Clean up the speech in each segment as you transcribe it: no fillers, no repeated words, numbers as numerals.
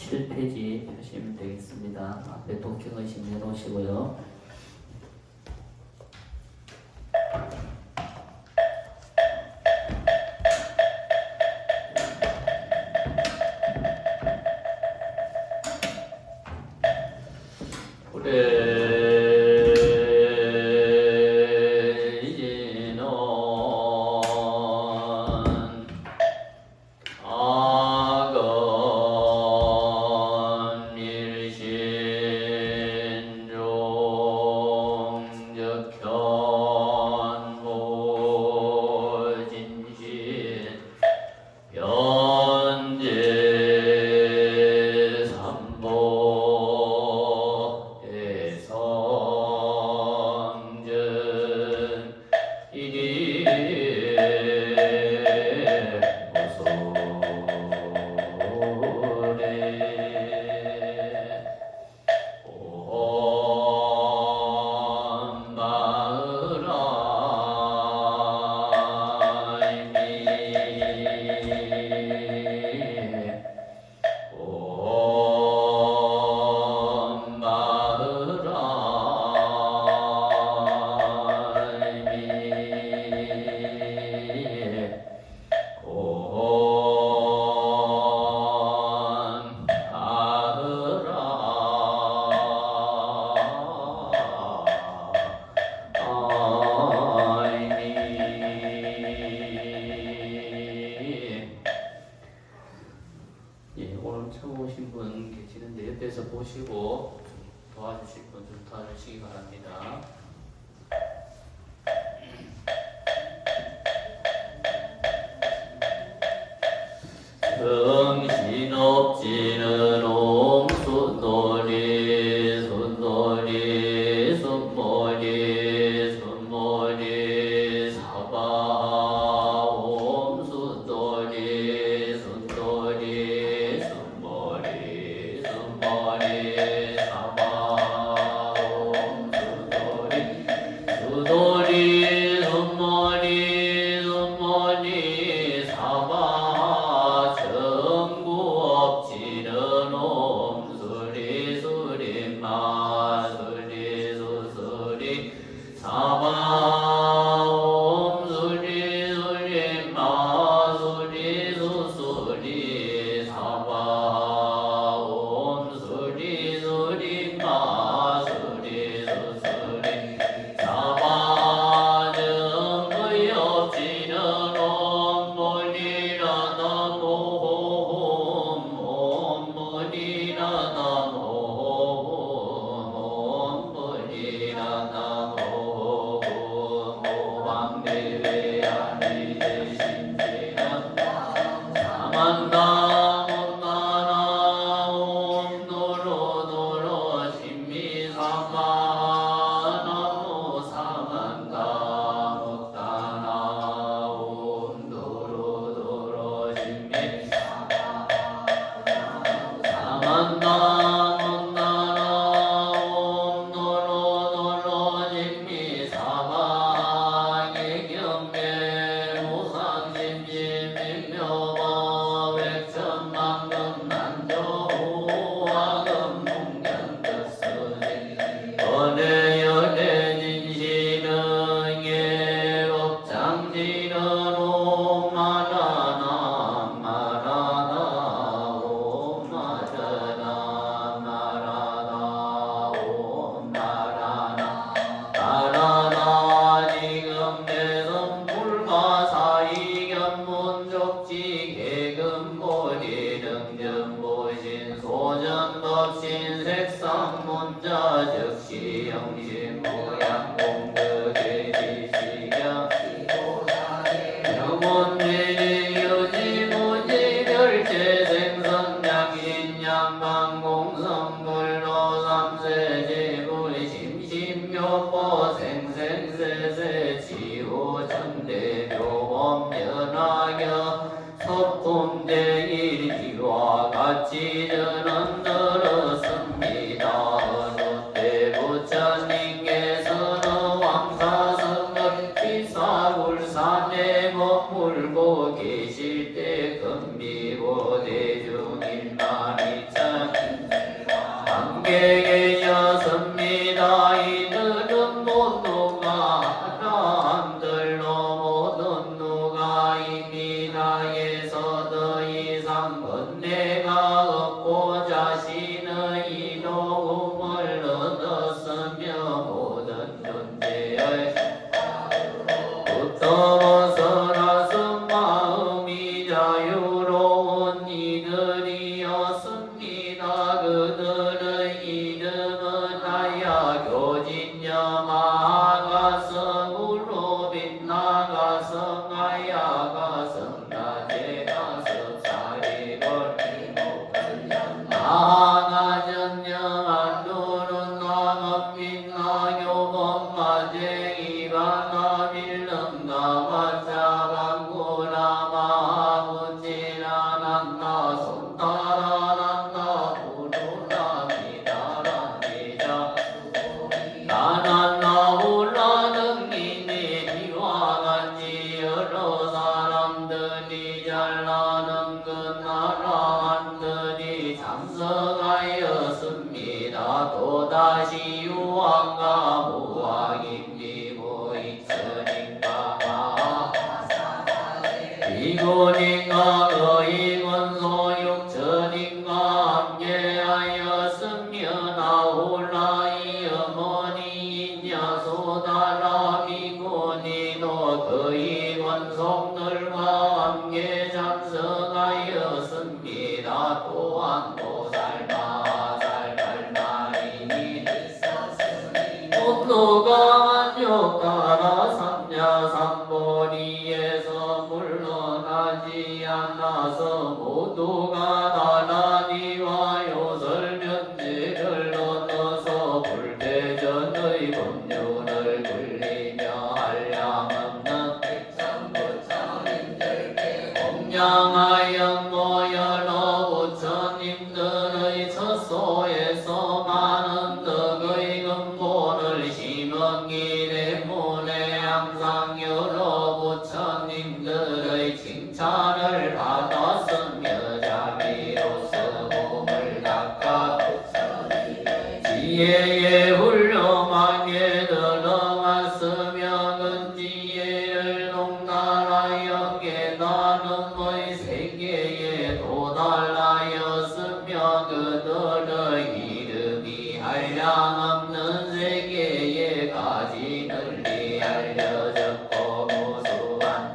7페이지 펴시면 되겠습니다. 앞에 독해의심 내놓으시고요. 오늘 처음 오신 분 계시는데 옆에서 보시고 도와주실 분 좀 도와주시기 바랍니다. 정신없지는 옴순돌이 순돌이 순머리 순머리 사바 옴순돌이 순돌이 순머리 순머리 사바 옴순돌이 수돌이 순머리 순머리 사바 정구 없지는 옴수리 수리마 수리 수수리 사바 옴수리 수리마 수리 수수리 사바 옴수리 수리마 수리 수수리 사바 정의 없지는 만다 못나나 옴노로노로 신미사마 나무 사만다 못다나 옴노로노로 신미사마 사만다 못나나 옴노로노로 신미사마 예경계 무상심심 민묘 백천만금 난조화금 문경득수지 언해연해 진시는 예법장지는 오마라나 마라나 오마라나 마라나 오마라나 마라나 지금 대선 불가사의 견문족지 계금보리 등전보신 소전법신 색상문자 즉시 영신 모양 공덕의 지시경 영원대리 유지무지 별체 생선 양신 양방 공성불로 삼세지불 심심묘보 생생세세 지호 천대묘범 변하여 소품대일기와 같이 저는 들었습니다. 어느 때 부처님께서는 왕사성을 비사불산에 머물고 계실 때 금비고 대중일만 이천 나라입니다에서 더 이상 번뇌가 없고 자신의 이로움을 얻었으며 모든 존재의 부터 벗어나서 마음이 자유로운 이들이었습니다. 그들의 이름은 하야 교진여 마가성으로 빛나가성 하야가성 낮에가성 사리걸 나가전여 안두는 나만 빛나 교범 마쟁이가 나빌름 나마자방구나 마부지나 난나 손따라 난나 부르나 미다라 미자 나난나 올라는 이미 이와 같이 여러 사람들이 잘나는 그 나라한들이 참석하였습니다. 또다시 유황과 무황이 비고 있으니까 이군인과 거인은 소육천인과 함께하였으며 나홀라의 어머니인 야소다라 비군이도 그의 권속들과 함께 참석하였습니다. 또한 보살마살 발만이 모두가 만족하라 삼야삼보리에서 물러나지 않아서 모두가 나란히와 요설면제를 얻어서 불대전의 법륜을 굴리며 한량없는 백성부처님들께 공양하여 모여러 부처님들의 처소에서 많은 덕의 근본을 심었기 때문에 항상 여러 부처님들의 칭찬을 받았으며 자비로서 몸을 닦아 지혜에 훌륭하게 들어갔으며 그 지혜를 동달하여 깨달음의 세계에 도달하였으며 그들의 이름이 한량없는 세계에 가지 널리 알려졌고 무수한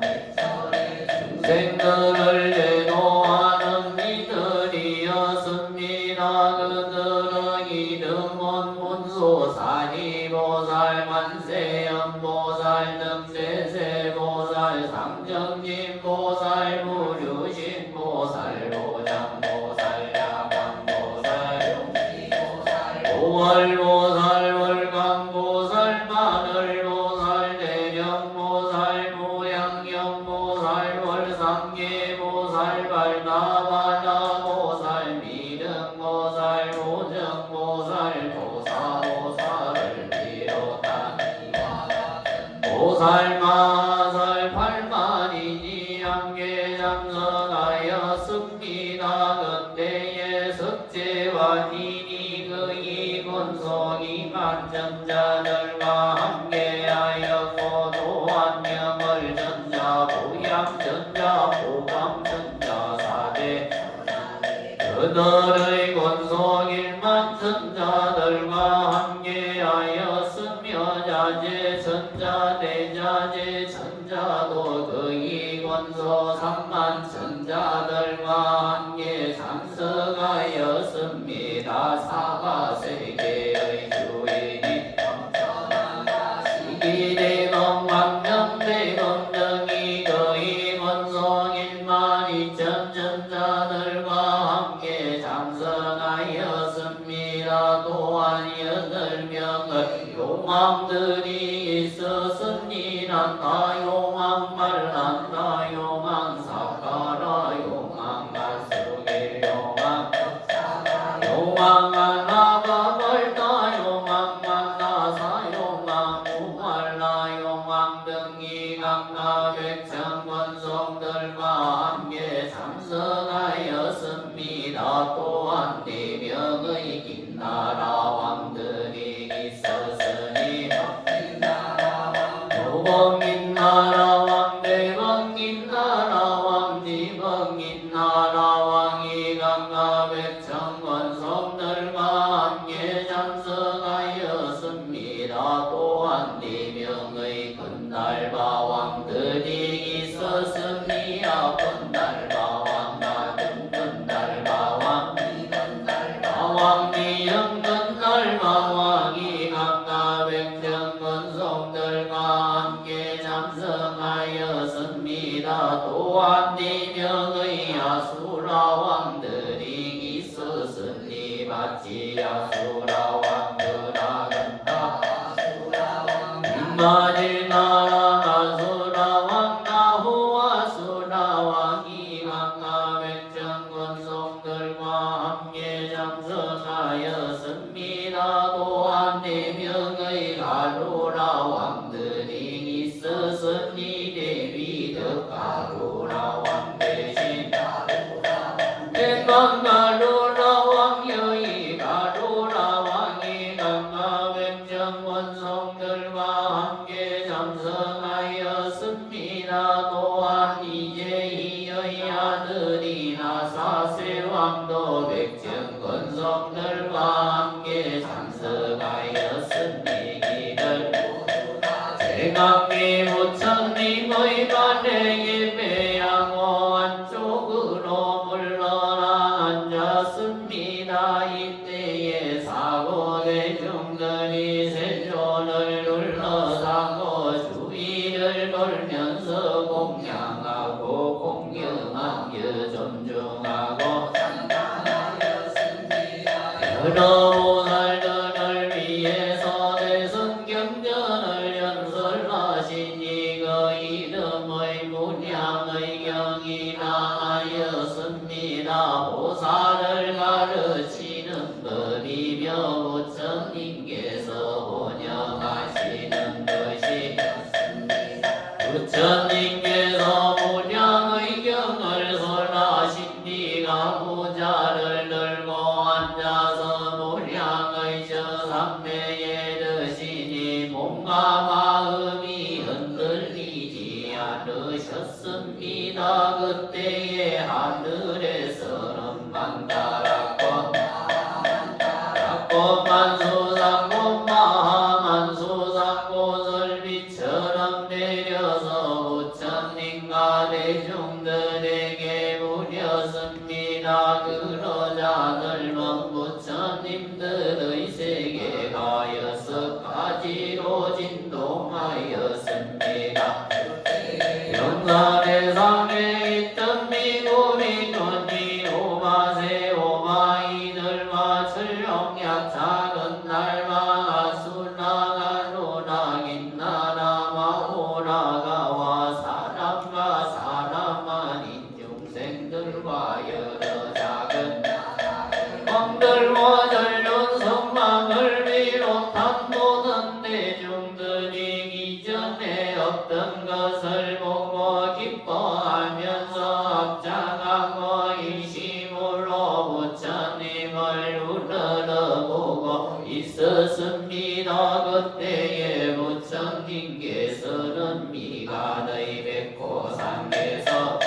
중생들을 제도하는 이들이었습니다. 그들의 이름은 문수사리보살, 만세연보살, 늑대세보살, 상정진보살, 무류신보살, 보장보살, 야광보살, 오월보살, 월광보살, 마늘보살, 대령보살, 무양경보살, 월상계보살, 발나발나보살, 미륵보살, 보정보살, 도사보살을 비롯한 보살마살 8만이니 함께 참석하였습니다. 그때의 석제와 니니 그의 권속이 만전자들과 함께하였고 또한 명을전자, 보양전자, 보감전자, 사대 그들의 권속 1만 전자들과 함께하였으며 자제전자, 대자제전자도 그의 권속 3만 전자들과 함께 참석하였습니다. 사바세계의 주인이 시기대검 광명대검 등이 그의 권속 1만 2천 전자들과 함께 참석하였습니다. 또한 8명의 용왕들이 있었으니 난다 용왕, 말난다 용왕, 사카라 용왕, 가스길 용왕, 용왕 하나가 벌다 용왕, 만나사 용왕, 무말라 용왕 등이 각각 백천 권속들과 함께 참석하였습니다. 또한 4명의 긴나라 왕들이 있었으니 무범긴나라 왕, 대범긴나라 4명의 야수라 왕들이 있었으니 마치 야수라 왕들하는 다 임마질 나라 나수라 왕 나후와 수라 왕이 강가 백정권 성들과 함께 참석하였습니다. 또한 4명의 가루라 왕들이 있었으니 데비드 가루라 왕 대신 백만 가루라 왕 여의 가루라 왕이 강가 백정권 성들과 함께 참석하였습니다. 또한 이제이의 아들이나 사세 왕도 백정권 성들과 함께 참석하였으니 이들 대강미 부처님의 반행에 배양호 안쪽으로 물러나 앉았습니다. 이때에 사고 대중들이 세존을 둘러싸고 주위를 돌면서 공양하고 공경하며 존중하고 여러 보살들을 위해서 대승경전을 연설하시니 그 이름의 문양의 경이 나하였습니다. 보살을 가르치는 법이며 부처님께서 번역하시는 것이 부처님께서 문양의 경을 설하신 뒤가 모자를 들고 앉아서 문양의 저 삼매에 드시니 몸과 마음이 흔들리지 않으셨습니다. 그때에 하늘에서는 만다라꽃 만수상꽃 마하만수상꽃을 빛처럼 내려서 부처님과 대중들에게 부렸습니다. 그러자 젊은 부처님들의 세계가 6가지로 진동하였습니다. 영산의 상에 있던 미구미꾼이 오마세 오마이들과 철룡약 작은 날마 아수나가 노나긴 나라마 오라가와 사람과 사람 아닌 중생들과 여러 작은 왕들과 전륜 성망을 비롯한 모든 대중들이 이전에 없던 것을 보고 기뻐하면서 합장하고 일심으로 부처님을 우러러보고 있었습니다. 그때에 부처님께서는 미간의 백호상에서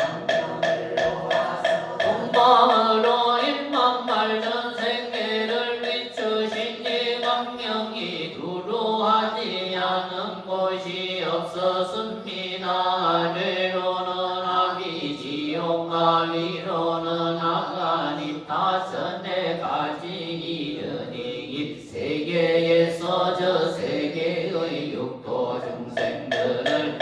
공방으로 입만 말던 생계를 비추시니 광명이 두루하지 않은 곳이 없었습니다. 아래로는 아비 지옥과 위로는 아가니 다선에 가지 이르니 세계에서 저 세계의 육도 중생들을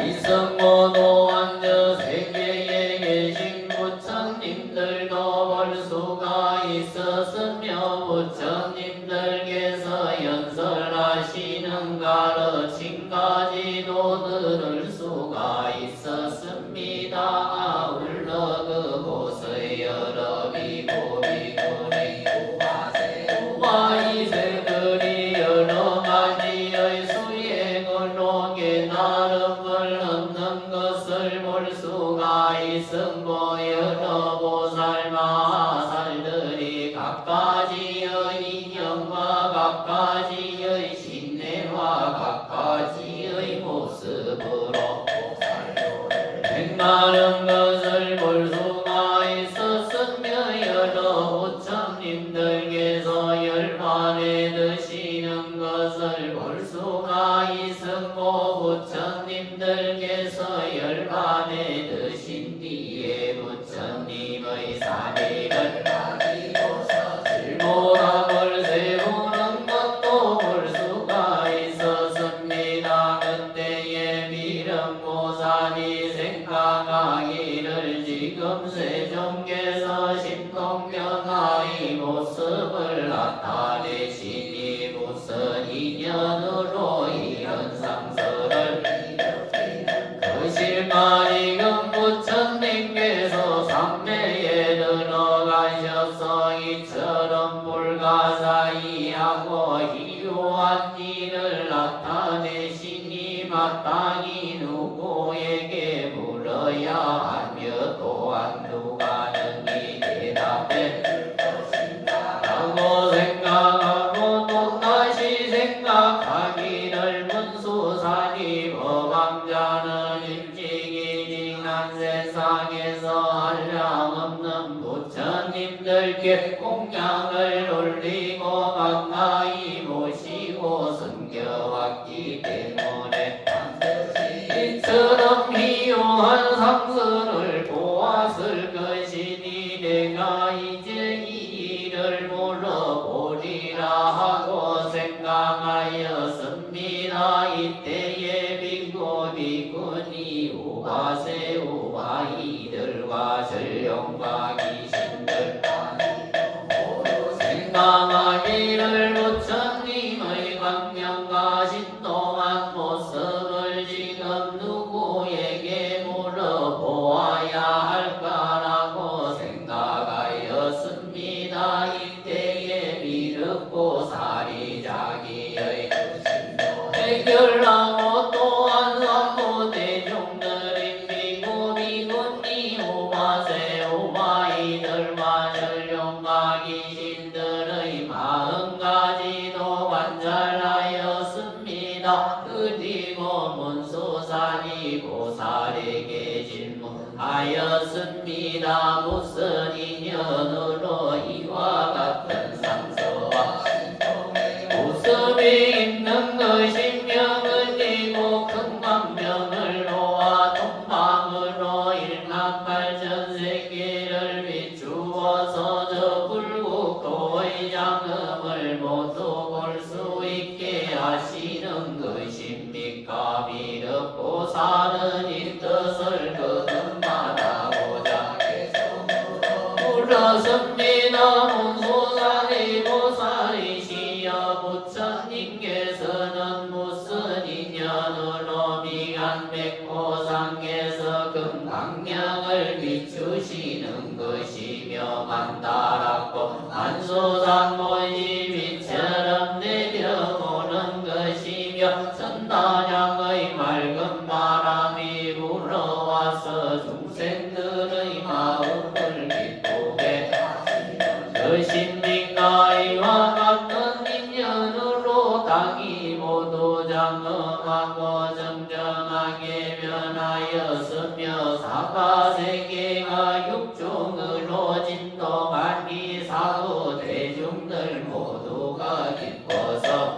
이승모도 완저 세계에 계신 부처님들도 볼 수가 있었으며 부처님들께서 연설하시는 가르침 가지도 들을 수가 있었습니다. 아울러 그곳의 여러 비고비고리 우마이세들이 여러 가지의 수행으로 깨달음을 얻는 것을 볼 수가 있었고 여러 보살 마살들이 각가지의 인형과 각가지의 신내와 각가지의 모습으로 행하는 것을 볼 수가 있었으며 여러 부처님들께서 열반에 드시는 것을 볼 수가 있었고 부처님들께서 열반에 드신 뒤에 부처님의 사리를 질보답을 세우는 것도 볼 수가 있었습니다. 그때에 미륵보살이 생각 나가기를 지금 세종께서 신통변화의 모습을 나타내시니 무슨 인연으로 이런 상서를 그 실마리 금부처님께서 상매에 들어가셔서 이처럼 불가사의하고 희유한 일을 나타내시니 마땅히 누구에게 물어야 하며 또한 누가 능히 대답해 라고 생각하고 또다시 생각하기를 문수사니 법왕자는 일찍이 지난 세상에서 한량없는 부처님들께 공양을 올리고 가까이 모시고 섬겨왔기 때문에 이처럼 희유한 상수를 보았을 것이니 내가 이제 이 일을 물어보리라 하고 생각하였습니다. 이때에 빙고 비구니 우바세 우바이들과 전령과 귀신들 생각하기를 부처님의 광명과 신동한 모습을 지금 누구에게 물어보아야 할까라고 생각하였습니다. 이때에 미륵고 사리자기의 해결하고 또한 사고 대중들인 비구 비구니 오바세 오바이들과 전령과 귀신들의 40가지도 관찰하였습니다. 그리고 문수사니 보살에게 질문하였습니다. 무슨 인연으로 이와 같은 상서와 모습이 있는 것이며 그리고 큰 광명을 놓아 동방으로 일만발전 세계를 비추어서 저 불국토의 장엄을 모두 볼 수 있게 하시는 것입니까? 미륵보살은 이 뜻을 거듭말하고자 물었습니다. 문수사리 보살이시여 부처님께서는 무슨 인연으로 미간백호상에서 금강량을 비추시는 것이며 만다랗고 만수산 모지비처럼 내려오는 것이며 천단양의 맑은 바람이 불어와서 중생들의 마음을 기쁘게 것입니까? 이와 같은 인연으로 땅이 모두 장엄하고 정정하게 변하였으며 사바세계가 육중으로 진동하니 사부 대중들 모두가 기뻐서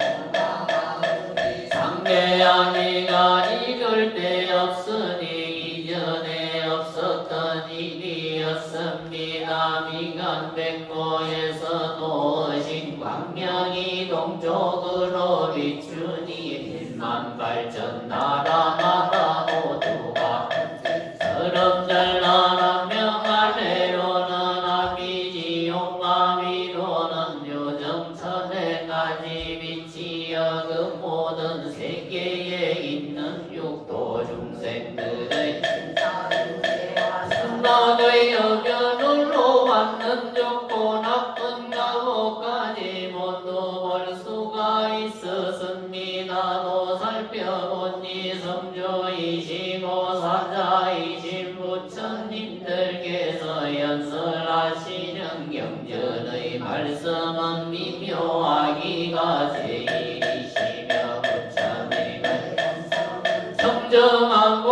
상대하니가 이를 데 없으니 이전에 없었던 일이었습니다. 미간백고에서 놓으신 광명이 동쪽으로 비추니 일만발전 나라마다 모두가 서름잘나라며 아래로는 아비지용 아비로는 요정천에까지 비치어 그 모든 세계에 있는 육도 중생들의 sunna의 여견으로 왔는 좋고 나쁜 가호까지 모두 볼 수가 있었습니다. 또 살펴보니 성조이시고 사자이신 부처님들께서 연설하시는 경전의 말씀은 미묘하기가 제일이시며 부처님은 정정하고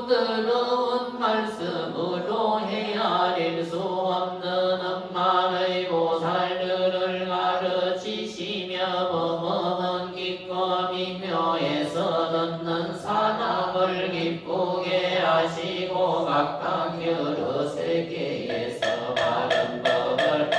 문드러운 말씀으로 헤아릴 수 없는 엄마의 보살들을 가르치시며 범어는 깊고 미묘해서 듣는 사람을 기쁘게 하시고 각각 여러 세계에서 바른 법을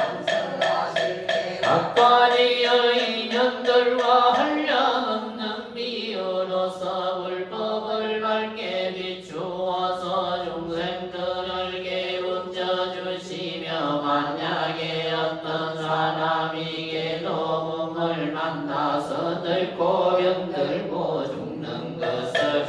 각관이의 인연들과 한량없는 미유로서 불법을 밝게 비추어서 중생 앓고 병들고 죽는 것을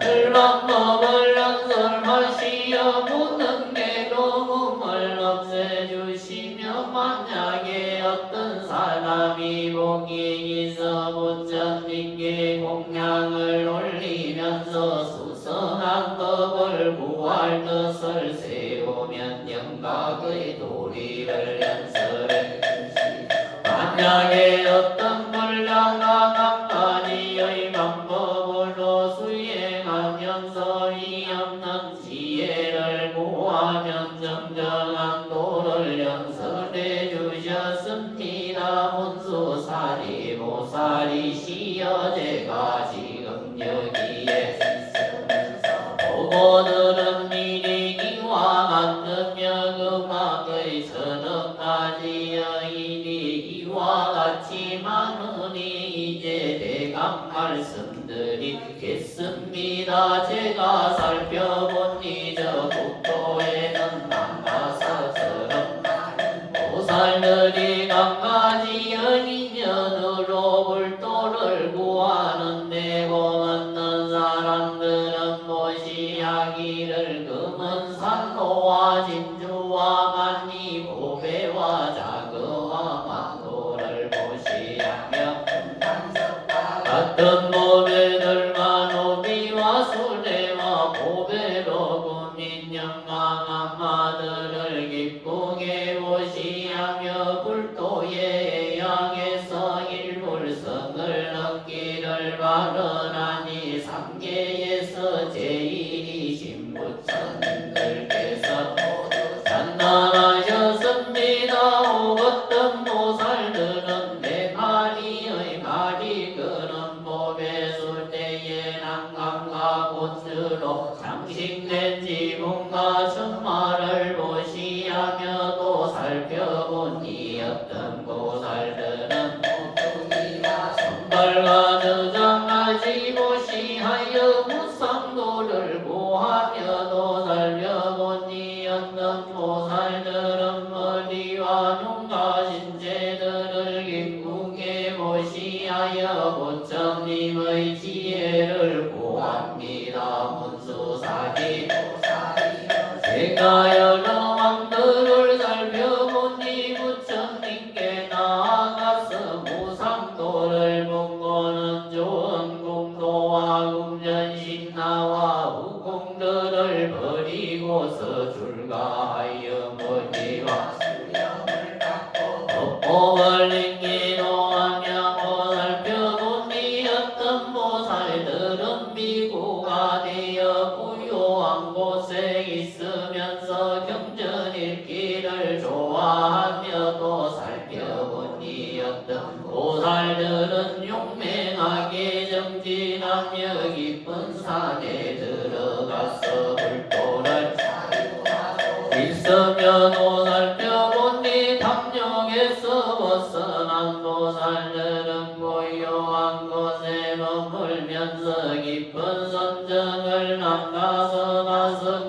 흘러먹을 연설하시어 묻는 괴로움을 없애주시며 만약에 어떤 사람이 복이 있어 부처님께 공양을 올리면서 수성한 법을 구할 뜻을 세우면 영각의 도리를 연설해 만약에 어떤 불량한 한 가지의 방법으로 수행하면서 이 없는 지혜를 구하면 정정한 도를 연설해 주셨습니다. 문수사리 모사리시여 제가 지금 여기에 보고 들은 일이 이와 같으며 음악의 서너 가지의 일이 이와 같이 많으니 이제 대강 말씀드리겠습니다. 제가 살펴보니 저 국토에는 남가사처럼 보살들이 강가지의 인연으로 불도를 구하는데 고맙는 사람들은 모시하기를 금은 산로와 진주와 만리 보배와 자그와 만도를 보시하며 같은 보배들과 노비와 수레와 보배로 꾸민 영광한 마들을 기쁘게 보시하며 불도의 양에서 일불성을 얻기를 바라나니 삼계에서 제일이신 부처님들께서 찬란하셨습니다. 오것던 보살들은 네 마리의 말이 그런 법에술 때에 난강과 곤주로 장식된 지붕과 천마를 보시하며 또 살펴보니 어떤 보살들은 선발과 등장하지 보시하여 무상도를 구하며 또 살펴보니 어떤 보살들은 머리와 눈과 신체들을 기쁘게 보시하여 부처님의 지혜를 구합니다. 문수사리 제가 여러 왕들을 살펴보니 부처님께 나아가서 무상도를 묻고는 좋은 공도와 궁전신나와 우공들을 버리고서 출가하여 머리와 법복을 인기도하며 살펴보니 어떤 보살들은 비구가 되어 부요한 곳에 있으면서 경전 읽기를 좋아하며 또 살펴보니 어떤 보살들은 용맹하게 정진하며 깊은 산에 들어가서 불도를 있으며 또 살펴보니 탐욕에서 벗어난 보살들은 고요한 곳에 머물면서 깊은 선정을 남가서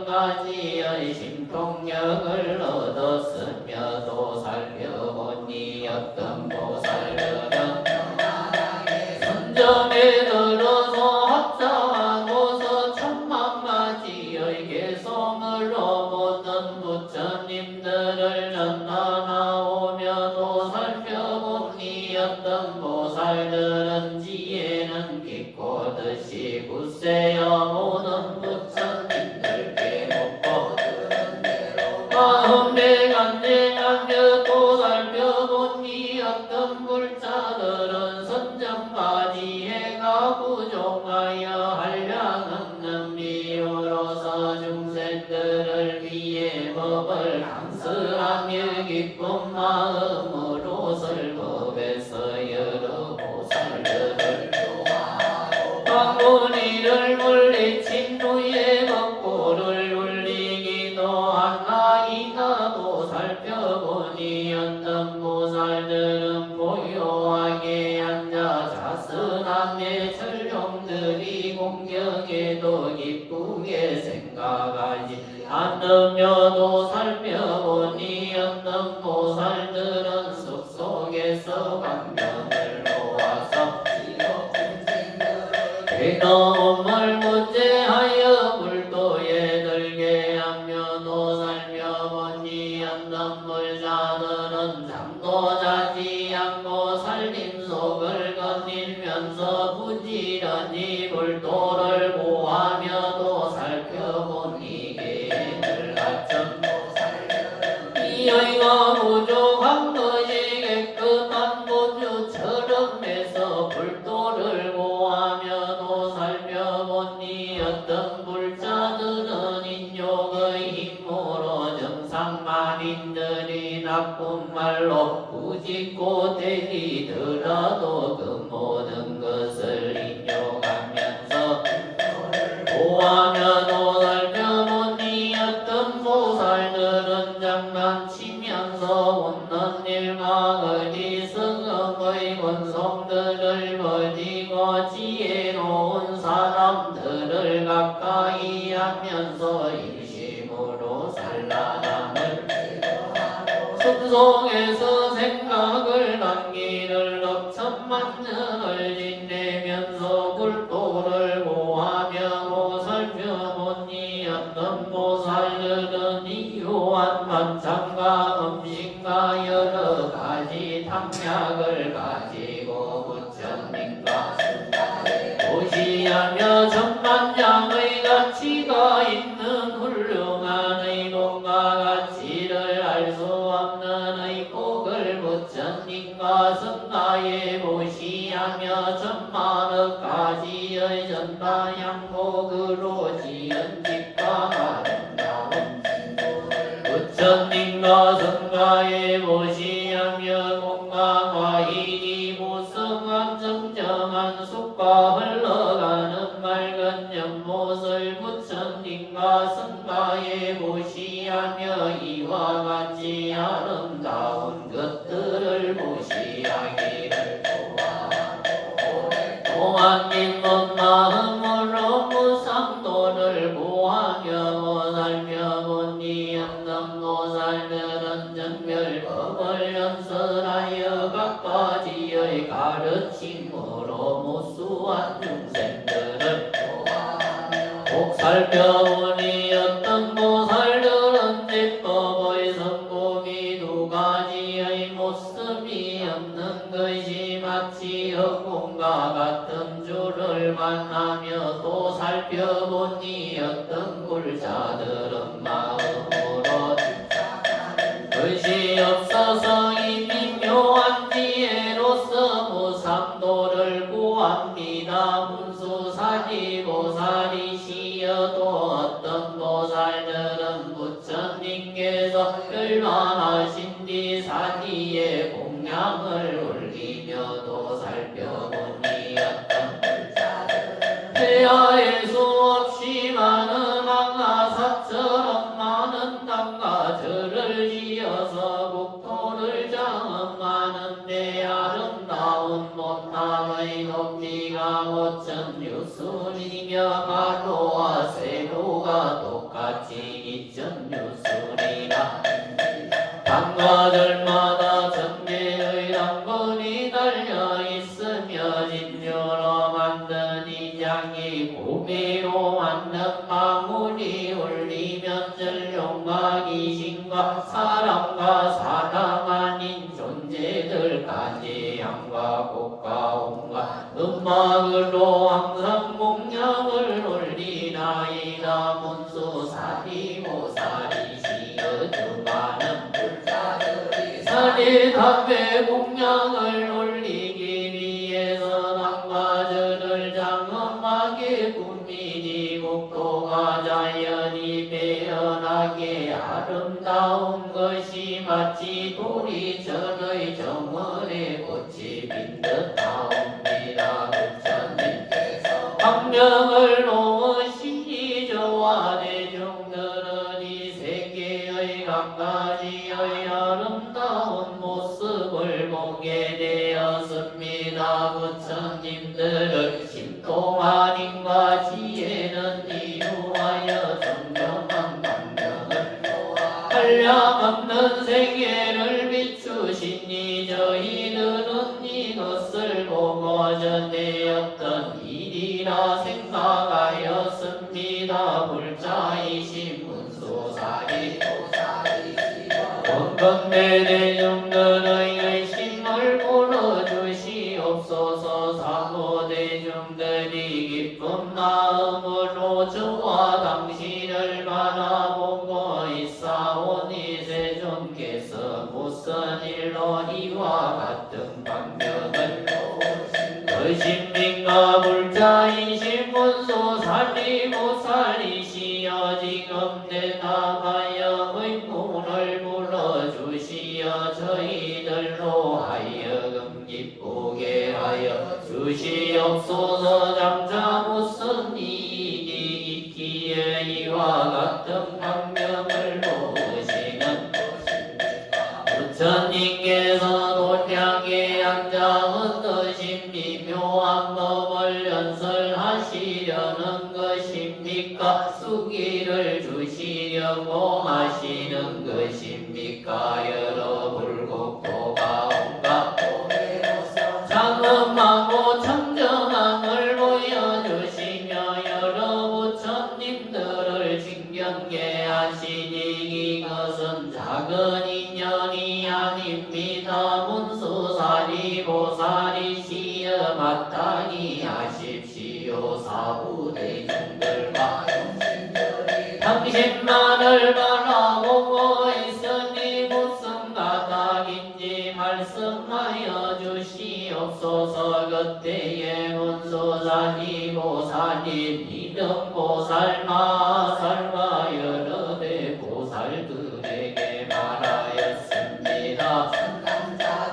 5가지의 신통력을 얻었으며 또 살펴보니 어떤 보살들은 선정에 들어서 합장하고서 10,000가지의 개성으로 모든 부처님들을 전하나오며 또 살펴보니 어떤 보살들은 지혜는 깊고 뜻이 굳세여 모든 부처님들께 묻고 마음에 간증하며 또 살펴보니 어떤 불자들은 선정과 지혜가 부족하여 한량없는 비유로서 중생들을 위해 법을 강설하며 기쁜 마음으로 설법에서 여러 보살들을 방문이를 물리친 후에 법고를 울리기도 하나이나도 살펴보니 어떤 보살들은 고요하게 앉아 자선하며 철룡들이 공경에도 기쁘게 생각하지 않으며도 살펴보니 어떤 보살들은 숲속에서 광명을 모아서 너물 무죄하여 불도에 들게 하며 노살며 보니 연단물 자들은 잠도 자지 않고 살림 속을 거닐면서 부지런히 불도를 보하며도 살펴보니 개를 갖춘 이여이가 부족한 것이 깨끗한 보주처럼 해서 불도를 보하며도 살펴보니 어떤 불자들은 인욕의 힘으로 정상만인들이 나쁜 말로 꾸짖고 때리더라도 그 모든 것을 인욕하면서 보하며도 살펴보니 어떤 보살들은 장난치면서 웃는 일과 어리석음의 권속들을 버리고 지혜로운 사람들을 가까이 하면서 일심으로 살라남을 숲속에서 생각을 남기를 넉천만 년을 지내면서 불도를 보하며 살펴보니 어떤 보살들은 이유한 반찬과 음식과 여러 가지 탐약을 가지고 부처님과 도시하며 천만장의 가치가 있는 훌륭한 의복과 가치를 알 수 없는 의복을 부처님과 성가에 보시하며 천만억 가지의 전다양복으로 지은 집과 아름다운 부처님과 성가에 보시하며 공과 과인이 보성한 정정한 숲과 흘러가는 맑은 연못을 부처님과 성가에 보시하며 이와 같이 아름다운 것들을 보시하기를 또한 깊은 마음으로 무상도를 보하며 살펴보니 없는 보살들은 정별법을 연설하여 각가지의 가르침으로 무수한 중생들을 꼭 살펴보니 어떤 보살들은 제법의 성품이 두 가지의 모습이 없는 것이 마치 흑공과 같은 줄을 만나며 또 살펴보니 어떤 불자들은 마음으로 뜻이 없어서 이미 묘한 지혜로서 무상도를 구합니다. 문수사지 보살이시여도 어떤 보살들은 부처님께서 열반하신 뒤 사지에 공양을 올리며도 살펴보니 어떤 불자들은 폐하에 수 없이 많은 황하사처럼 많은 땅과 절을 지어서 국토를 장엄하는데 아름다운 못함의 높이가 5,000유순이며 가로와 세로가 똑같이 2,000유순이라 당과들마다 전개의 당근이 달려있으며 진료로 만든 이장이 구미로 만든 마물이 울리면 전룡과 귀신과 사람과 사람 아닌 존재들까지 양과 꽃과 온과 음악으로 항상 공양을 올리나이다. 문수사리보살이시여 주많은 불자들이 사리담배 공양을 올리기 위해서 남과절을 장엄하게 꾸미니 국토가 자연이 배연하게 아름다운 것이 마치 도리천의 정원에 꽃이 핀 듯하옵니다. 부처님께서 방명을 놓으시니 저와 대중들은 이 세계의 각가지의 아름다운 모습을 보게 되었습니다. 부처님들의 심통한 힘과 지혜는 이루하여 정정한 방명을 한량없는 세계를 비추시니 저희들은 이것을 보고 전에 없던 일이라 생각합니다. 신문소사리 원건대 대중들의 열심을 불어주시옵소서. 사모 대중들이 기쁜 마음으로 주와 당신을 바라보고 있사오니 세존께서 무슨 일로 이와 같은 광명을 그 신민과 불자인 신문소 살리고 살리시어 지금 대답하여 의문을 불어주시어 저희들로 하여금 기쁘게 하여 주시옵소서. 장차 무슨 일이 있기에 이와 같은 광명을 놓으시는 부처님께서 도량에 앉아 어떠신 미묘한 법을 연설하시려는 것입니까? 수기를 주시려고 하시는 것입니까? 여러 불국토가 온갖 장엄하고 청정함을 보여주시며 여러 부처님들을 징경게 하시니 이것은 작은 인연이 아닙니다. 문수사리 보살이시여 마땅히 하십시오. 사부대중들과 당신만을 바라보고 있으니 무슨 가닥인지 말씀하여 주시옵소서. 그때에 문수사리 보살이 이등보살 마살과 여러 대보살들에게 말하였습니다.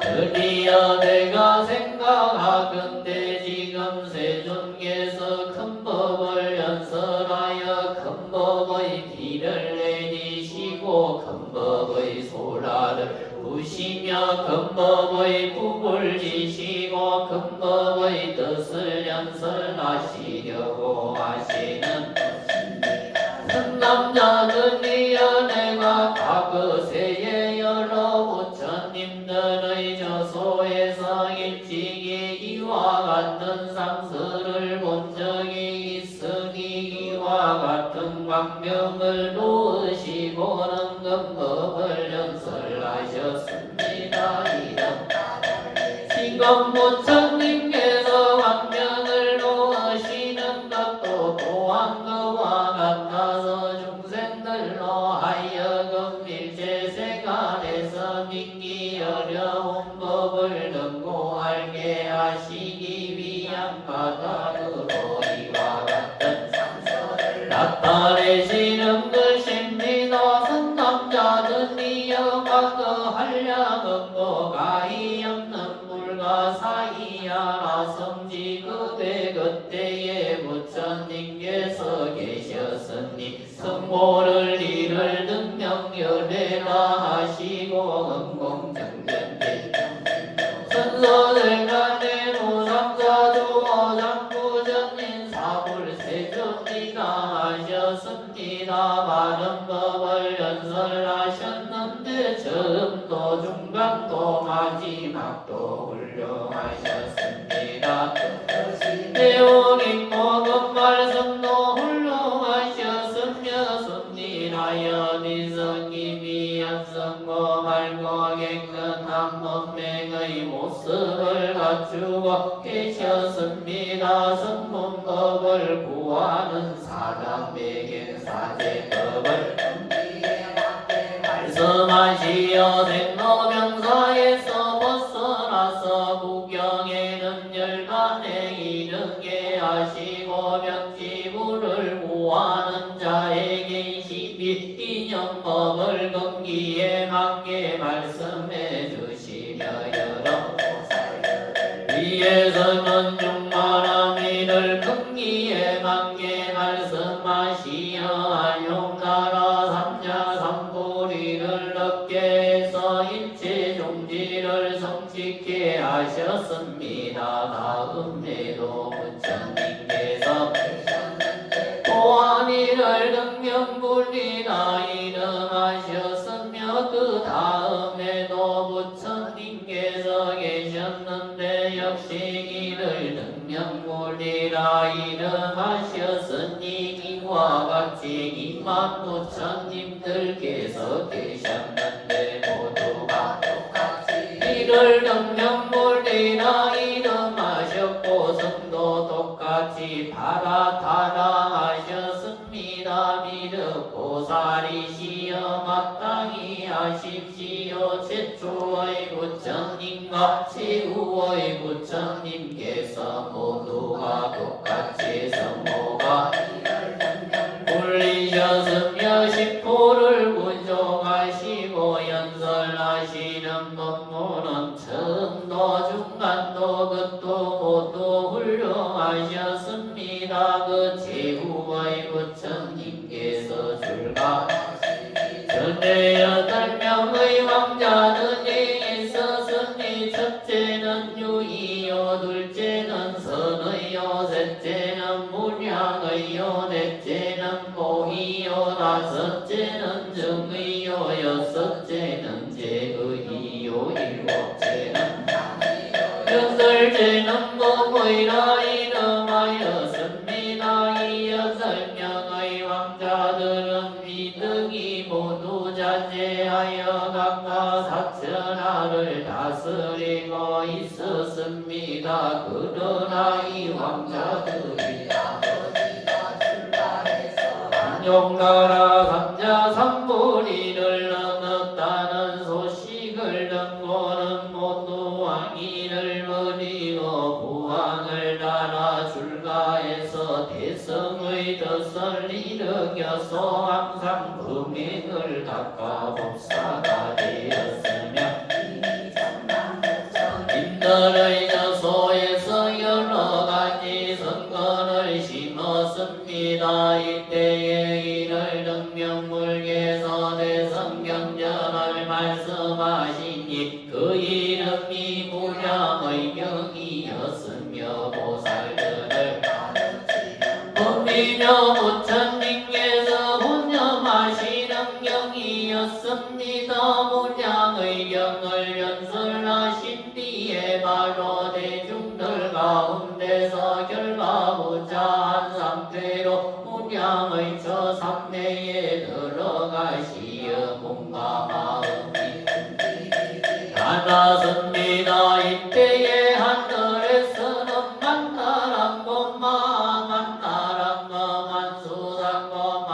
드디어 내가 생각하건대 지금 세존께서 큰 법을 연설하여 큰 법의 비를 내리시고 큰 법의 소라를 부시며 큰 법의 북을 지시고 큰 법의 뜻을 연설하시려고 하시는 큰 남자들이여 내가 과거세에 여러 부처님들의 저소에서 일찍이 이와 같은 상스를 본 적이 있으니 이와 같은 광명을 놓으시고는 금법을 연설하셨습니다. 지금 부처님께서 광명을 놓으시는 것도 또한 그와 같아서 중생들로 하여금 일체세간에서 믿기 어려운 법을 듣고 알게 하시기 위한 바닥으로 이와 같은 상서를 나타내시는 것입니다. 선남자들이여 과거 한량 없고 가히 없는 불과 사이야라 성지 그대 그때에 부처님께서 계셨으니 성모를 이를 능명열애라 하시고 응공정전대 선서들간에 무상사주 장부전인 사불세존이가 하셨습니다. 많은 법을 연설하셨는데 처음도 중간도 마지막도 훌륭하셨습니다. 내용인 모든 말씀도 훌륭하셨으며 순진하여 미성님이 앞서고 말고 깨끗한 법맹의 모습을 갖추고 계셨습니다. 성문법을 구하는 사람에게 사제법을 말씀하시어 생로병사에서 벗어나서 구경에는 열반에 이르게 하시고 병지부를 구하는 자에게 22년법을 금기에 맞게 말씀해 주시며 여러 위에서는 6만한 일을 금기에 맞게 말씀하시어 안용나라 삼자 삼불이를 얻게 해서 일체 종지를 성취케 하셨습니다. 다음에도 부처님께서 또한 이를 등명불리나 이름하셨으며 그 다음에도 부처님께서 계셨는데 역시 이를 등명불리라 이름하셨으니 이와 같이 천만 부처님들께서 계셨는데 모두가 이를 능명물이라 이름하셨고 성도 똑같이 바라타라 하셨습니다. 미륵보살이시여 마땅히 하십시오. 최초의 부처님과 최후의 부처님께서 모두가 똑같이 성모가 올리셨으며 십호를 구족하시고 연설하시는 법문은 처음도 중간도 끝도 모두 훌륭하셨습니다. 그 최후의 부처님께서 출가 전에 8명의 왕자들이 있었으니 첫째는 유이요 둘째는 선의요 셋째는 문양의요 넷째는 모이요 다섯째는 정의요 여섯째는 제의요 일곱째는 여덟째는 법의라 이름하였습니다. 이 6명의 왕자들은 위등이 모두 자제하여 각각 사천하를 다스리고 있었습니다. 그러나 이 왕자들이 용나라 감자 삼분이를 넘었다는 소식을 듣고는 모두 왕위를 버리고 부왕을 따라 출가해서 대성의 덫을 일으켜서 항상 금행을 닦아 법사가 되었으며 인들의 저소에서 여러 가지 선건을 심었습니다. 이때에 이를 능명물께서 대성경전을 말씀하시니 그 이름이 무량의 경이었으며 보살들을 법이며 부처님께서 혼념하시는 경이었습니다. 무량의 경을 연설하신 뒤에 바로 대중들 가운데서 결과부자 한 상태로 무량의 저 삼매에 들어가시어 몸과 마음이 하나섭니다. 이때에 하늘에서는 만나랑고마 만나랑고 만수상고마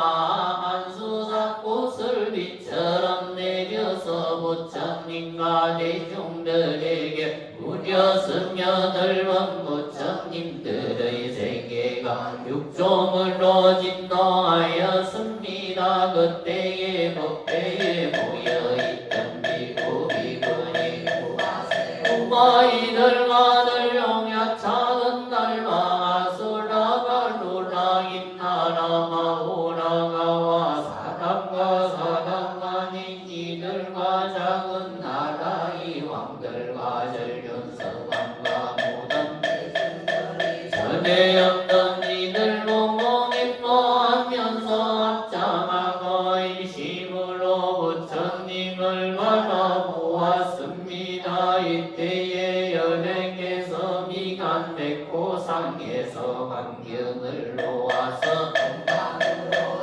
만수상 꽃을 빛처럼 내려서 부처님과 대중들에게 우렸으며 넓은 부처님들의 세계가 육종으로 진동하였습니다. 그때에 법회에 모여있던 비구비구니 우마이들과들 용야 작은 달마 아수라가 루라인 나라마 오라가와 사람과 사람 아닌 이들과 작은 나라의 왕들과 절륜서왕과 모든 전에 없던 이들 공공행보하면서 합장하고 일심으로 부처님을 바라보았습니다. 이때에 여행에서 미간백호 상에서 광경을 놓아서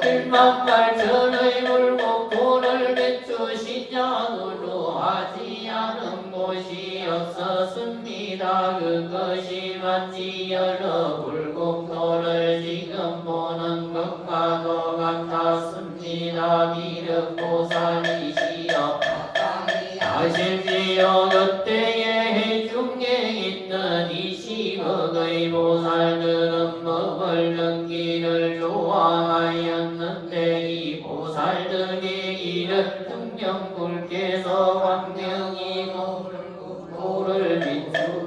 18,000의 물복도를 비추시냐으로 하지 않은 곳이 없었습니다. 그것이 마치 여러 불공도를 지금 보는 것과도 같았습니다. 미륵보살이시여 하십시오. 그때에 해중에 있는 20억의 보살들은 먹을 능기를 좋아하였는데 이 보살들이 이를 등명불께서 광명이 고를 비추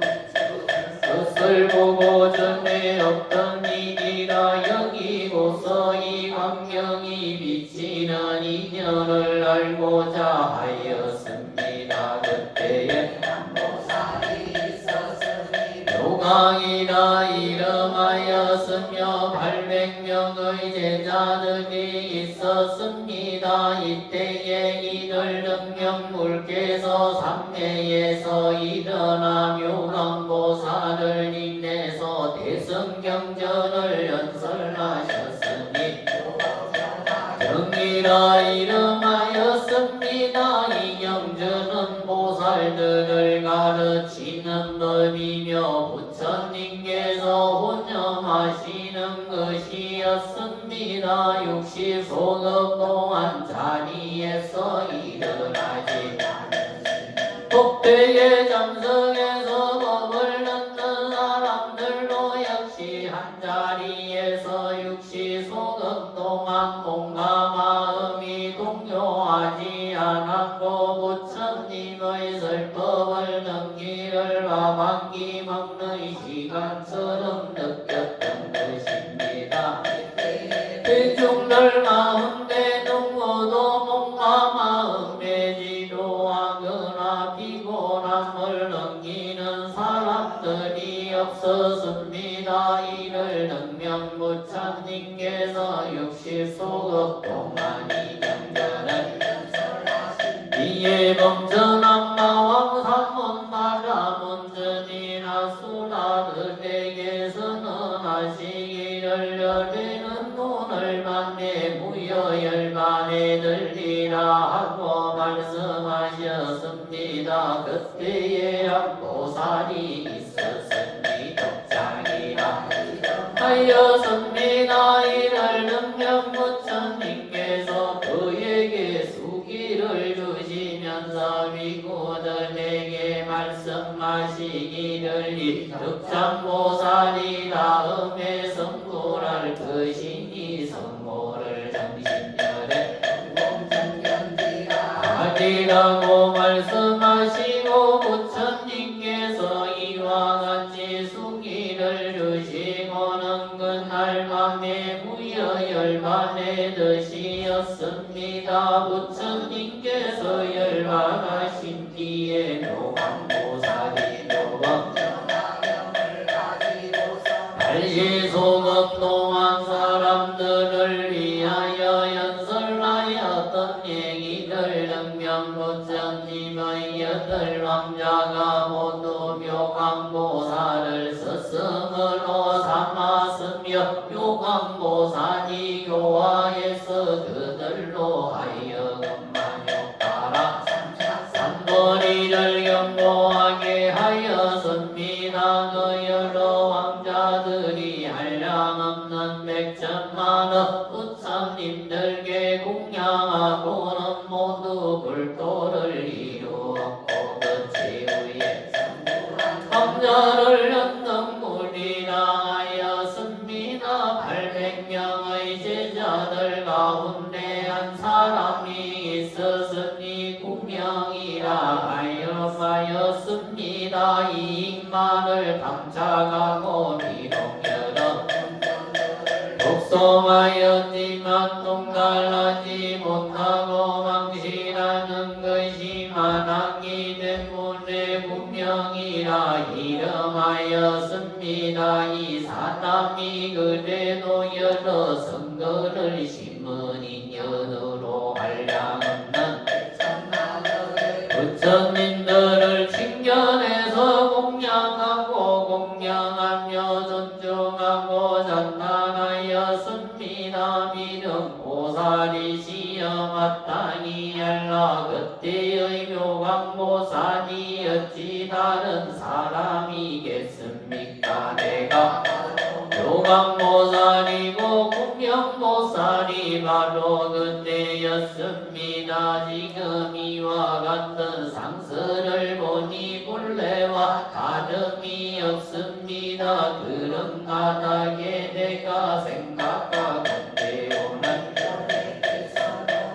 그것을 보고 전에 없던 일이라 여기고서 이 광명이 비치는 인연을 알고자 하였습니다. 그때에 요강이라 이름하였으며 800명의 제자들이 있었습니다. 이때에 이들 능명물께서 삼매에서 일어나 묘강보살을 인내서 대성경전을 연설하셨으니 있습니다. 이름하였습니다. 이경주는 보살들을 가르치는 법이며 부처님께서 혼념하시는 것이었습니다. 육시 소급 동안 자리에서 일어나지 법회에 참석해서 법을 듣는 사람들도 역시 한자리에서 육시 소급 동안 몸과 마음이 동요하지 않았고 부처님의 설법을 듣기를 밥한끼 먹는 시간처럼 느꼈던 것입니다. 대중들 가운데 누구도 몸과 마음에 지루하거나 피곤함을 넘기는 사람들이 없었습니다. 이를 능면 부처님께서 육십소급 동안 이경전을 이에 범전한 마왕 삼문 마라문전이나 수라들에게 선언하시기를 열리는 눈을 만내 무여열반에 들리라 하고 말씀하셨습니다. 그때에 한 보살이 있었으니 독장이라 하였습니다. 이를 능면 부처님께서 그에게 수기를 주시면서 위구들에게 말씀하시기를 이 득장보살이 다음에 성불할 것이니 성모를 정신열에 하리라고 말씀하시고 부처님께서 이와 같이 수기를 주시고는 그날 밤에 무여열반의 뜻이었습니다. 부처님께서 열반하신 뒤에 묘광보살이 발시소급 동안 사람들을 위하여 연설하였던 얘기를 능면 부처님의 여덟 왕자가 모두 묘광보살을 스승으로 삼았으며 묘광보살이 교화해서 그들로 하여금 만욕하라 삼거리를 경고하게 하였습니다. 그 여러 왕자들이 한량없는 백천만억 부처님들께 공양하고는 모두 불도를 이루었고 그 최후에 왕자를 연등불이라 하였습니다. 800명의 제자들 가운데 한 사람이 있었으니 구명이라 하였습니다. 이익만을 감착하고 비록 여러 독송하였지만 동달하지 못하고 망신하는 것이 많았기 때문에 구명이라 이름하였습니다. 이 사람이 그래도 여러 선거를 심은 인연으로 한량없는 부처님들을 칭견해서 공양하며 존중하고 찬탄하였습니다. 믿음 보살이 시험하다니 알라 그때의 묘광보살이 어찌 다른 사람이겠습니까? 내가 묘광보살이고 구명보살이 바로 그때였습니다. 지금 이와 같은 상스를 보니 본래와 다름이 없습니다. 그런 바닥에 내가 생각하건대 오늘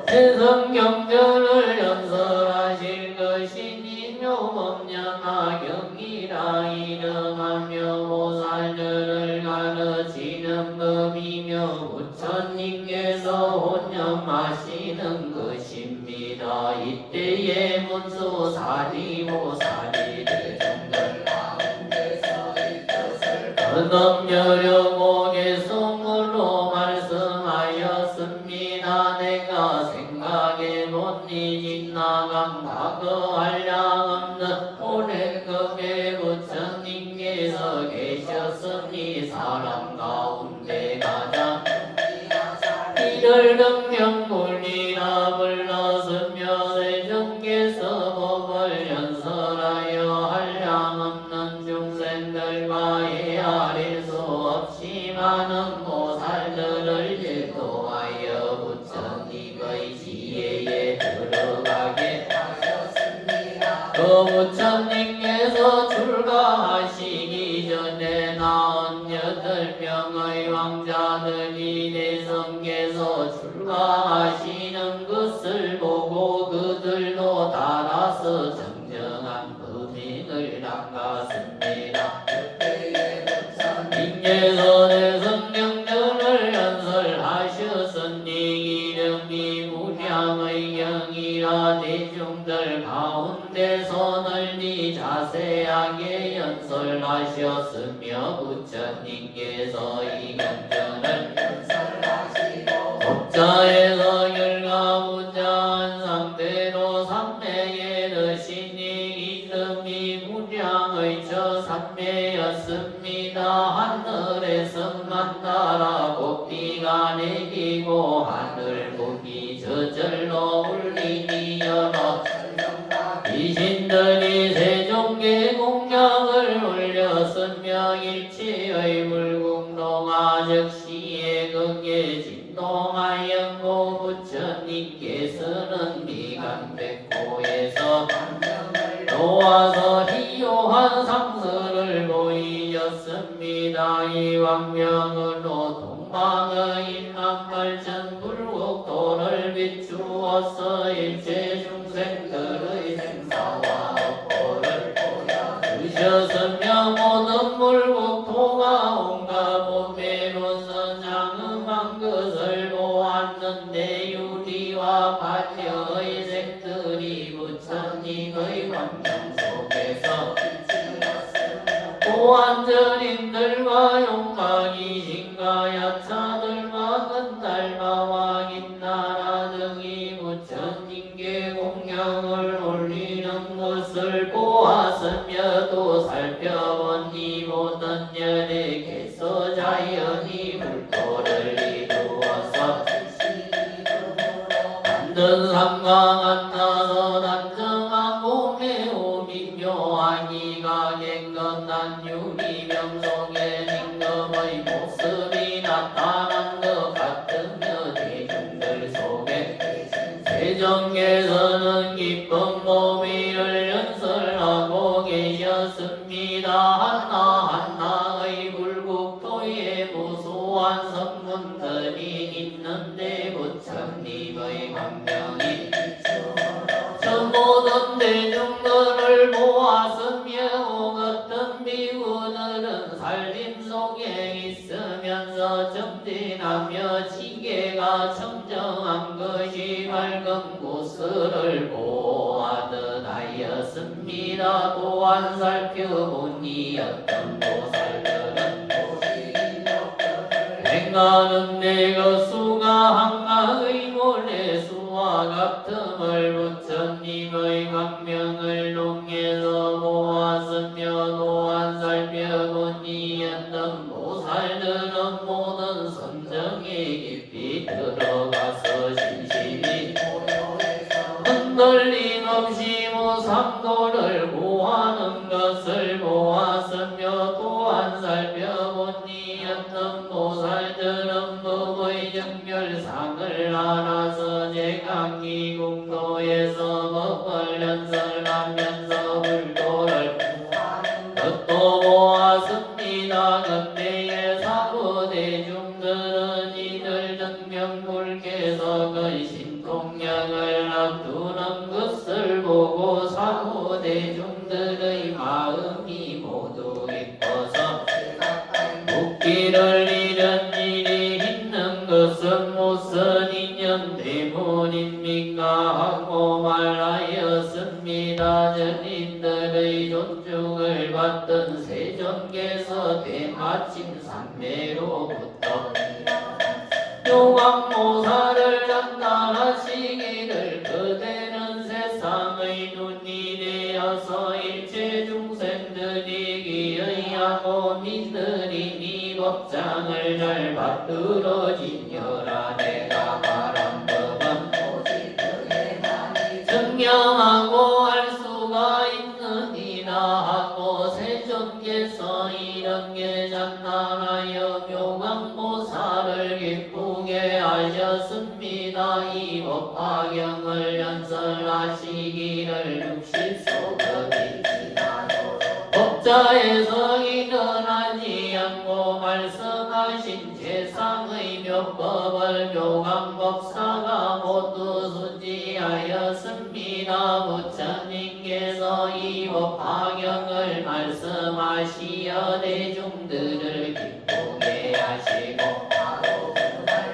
세성경전을 연설하실 것이니 묘법연화경이라 이름하며 보살들을 가르치는 법이며 부처님께서 혼념하시는 것입니다. 이때에 문수 사리보살이 대중들 가운데서 이 뜻을 거듭여려고 개성으로 말씀하였습니다. 내가 생각해 본니 지나간 과거 한량없는 오랜급의 부처님께서 계셨으니 사람 가운데 가장 이를 능명불리 다 불렀으며 세존께서 법을 연설하여 한량없는 중생들과 헤아릴 수 없이 많은 모살들을 제도하여 부처님의 지혜에 들어가게 하셨습니다. 그 부처님께서 출가하시기 전에 낳은 8명의 왕자들이 대성께서 출가하시는 것을 보고 그들도 따라서 정정한 범인을 담갔습니다. 인계서 대성명절을 연설하셨으니 이름이 무량의 경이라 대중들 가운데서 널리 자세하게 연설하셨으며 부처님께서 이 경전을 법자에서 결과무자한 상태로 삼매에 드시니 이름이 무량의 저 삼매였습니다. 하늘에서만 따라 곱비가 내리고 하늘 곱이 저절로 울리니 여러 귀신들이 세종계 공양을 올렸으며 일체의 물궁동화 즉시에 극에 진동하였고 부처님께서는 미간백호에서 놓아서 희요한 상서를 보이셨습니다. 이 왕명으로 동방의 인남발전 불국도를 비추어서 일체 중생들의 생사와 업보를 보여주셨으며 모든 불국토가 온갖 몸매로서 장음한 것을 보았는데 유리와 반려의 색들이 부처님의 광명 속에서 보안전인들과 용마귀신과 야차들과 건달마와 긴나라 등이 부처님께 공양을 올리는 것을 보았으며 또 살펴보니 모든 열에게서 자연히 불토를 이루어서 만든 삼강한 나서 단정한 몸에 오미묘한 이가 갱건한 유리명속에 징검의 모습이 나타난 것 같으며 대중들 속에 세종께서는 기쁜 몸위를 연설하고 계셨습니다. 하나하나의 불국토에 무수한 성문들이 있는데 부처님의 광명이 저 모든 대중들을 보았으며 어떤 비구들은 살림 속에 있으면서 정진하며 지게가 청정한 것이 밝은 곳을 보아듯 하였습니다. 또한 살펴보니 어떤 보살들은 행하는 내가 수가 한가의 모래수와 같음을 부처님의 광명을 농에서 보았으며 또한 살펴보니 어떤 보살들은 모든 선정에 깊이 들어가서 신심이 흔들림 없이 무상도를 구하는 것을 보았으며 또한 살펴보니 어떤 보살들은 법의 정별상을 알아서 제강기 궁도에서 법을 연설하면서 불도를 또 보았습니다. 근대의 사부대중들은 이들 등명불께서 근신통량을 앞두는 것을 보고 사부대중들의 마음이 모두 기뻐서 묵기를 잃은 일이 있는 것은 무슨 인연 때문입니까 하고 말하였습니다. 전인들의 존중을 받던 세존께서 때마침 삼매로부터 용왕모사를 전달하시기를 그대는 세상의 눈이 되어서 일체 중생들이 기의하고 믿으리니 법장을 잘 받들어지녀라. 내가 말한 법은 오직 증명하고 할 수가 있느니라 하고 세존께서 이런 게 장난하여 묘강보살을 기쁘게 하셨습니다. 이 법화경을 연설하시기를 60소급이 법자에서 일어나지 않고 말씀하신 세상의 묘법을 묘강법사가 모두 순지하였습니다. 부처님께서 이 법화경을 말씀하시어 대중들을 기쁘게 하시고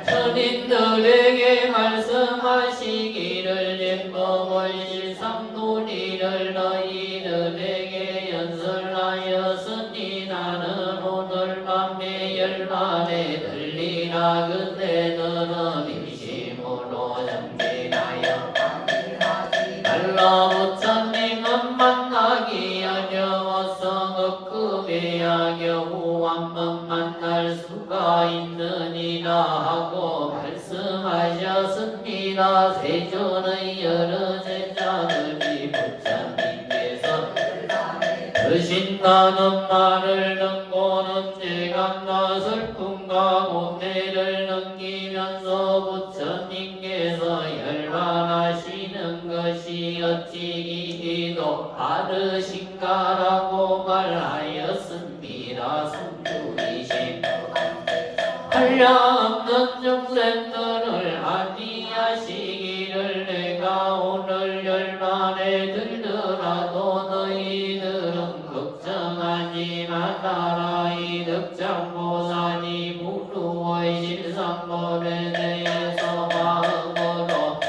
천인들에게 말씀하시기를 예법을 실상도리를 너희들에게 연설하였으니 나는 오늘 밤에 열반에 들리라. 그대들은 일심으로 정진하여 달라. 부처님은 만나기 어려워서 급급해야 겨우 한번 만날 수가 있느니라 하고 말씀하셨습니다. 세존의 여러 제자들이 부처님께서 드신다는 말을 듣고는 재감과 슬픔과 고뇌를 넘기면서 부처님께서 열반하시는 것이 어찌 이리도 바르신가라고 말하였습니다. 성주이신 한량없는 중생들을 안위하시기를 내가 오늘 열반에 들더라도 너희들은 걱정하지 말아라. 이 득장보살이 무루의 실상법에 대해서 마음으로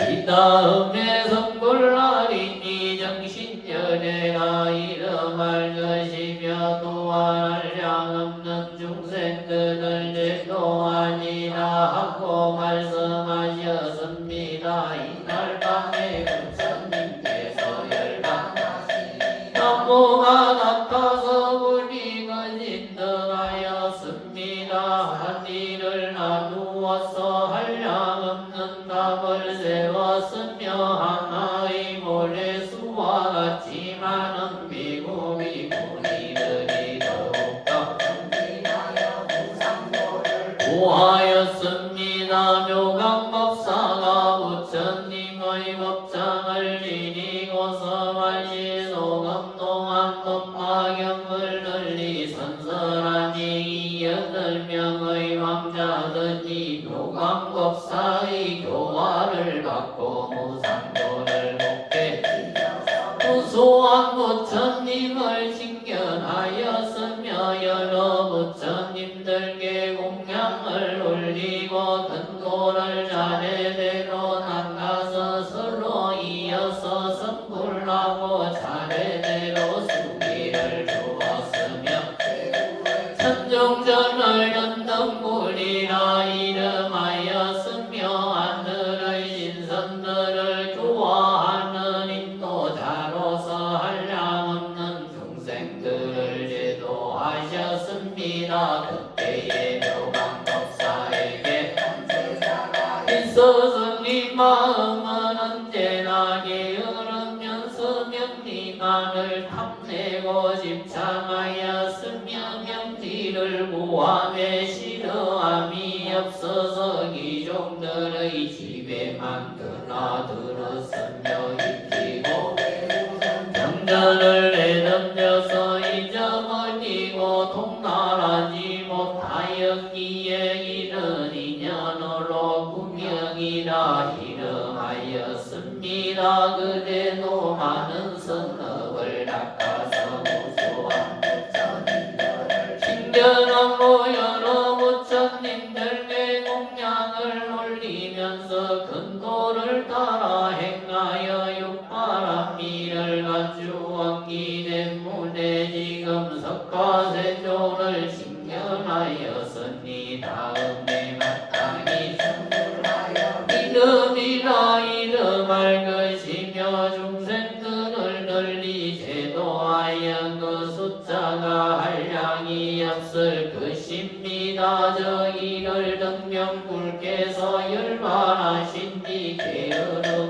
이 다음에 성불날이니 정신열애가 이름할 것이며 또한 한량없는 중생들을 제도하니라 하고 말씀하셨습니다. 이날 밤에 부처님께서 열반하시니 나무가 나타서 불이 거짓등하였습니다. 하늘을 나누어서 한량없는 답을 세웠으며 하나의 모래수와 같지만은 미구미구니들이 더욱더 구하였습니다. 묘강법사가 부처님의 법장을 지니고서 말시소금동안 법화경을 널리 선설하니 8명의 왕자들이 묘강법사의 교화를 받고 무상도를 먹게 무소한 부처님을 칭견하였으며 여러 부처님들께 공양을 올리고 근도를 차례대로 나가서 서로 이어서 선불하고 차례대로 수기를 주었으며 천중전을 연등불이라 이름하였으며 하늘의 신선들을 교화하는 인도자로서 한량없는 중생들을 제도하셨습니다. 그때의 묘강법사에게 있어서니 마음은 언제나 게으르면서 명리만을 탐내고 집착하였으며 명지를 구함에 싫어함이 없어서 기종들의 집에만 드나들었으며 익히고 정전을 내던져서 잊어버리고 통달하지 못하였기에 이른 인연으로 구명이라 이름하였습니다. 그대도 많은 선업을 닦아서 무수한 부처님들을 칭견하고 여러 부처님들께 공양을 올리면서 근도를 따라 행하여 육바람미를 갖추었기 때문에 지금 석가세존을 칭견하였으니 다음에 마땅히 선물하여 이름이라 이름할 것이며 중생들을 널리 제도하여 그 숫자가 한량이 없을 것입니다. 저희를 등명불께서 열반하신 뒤 게으름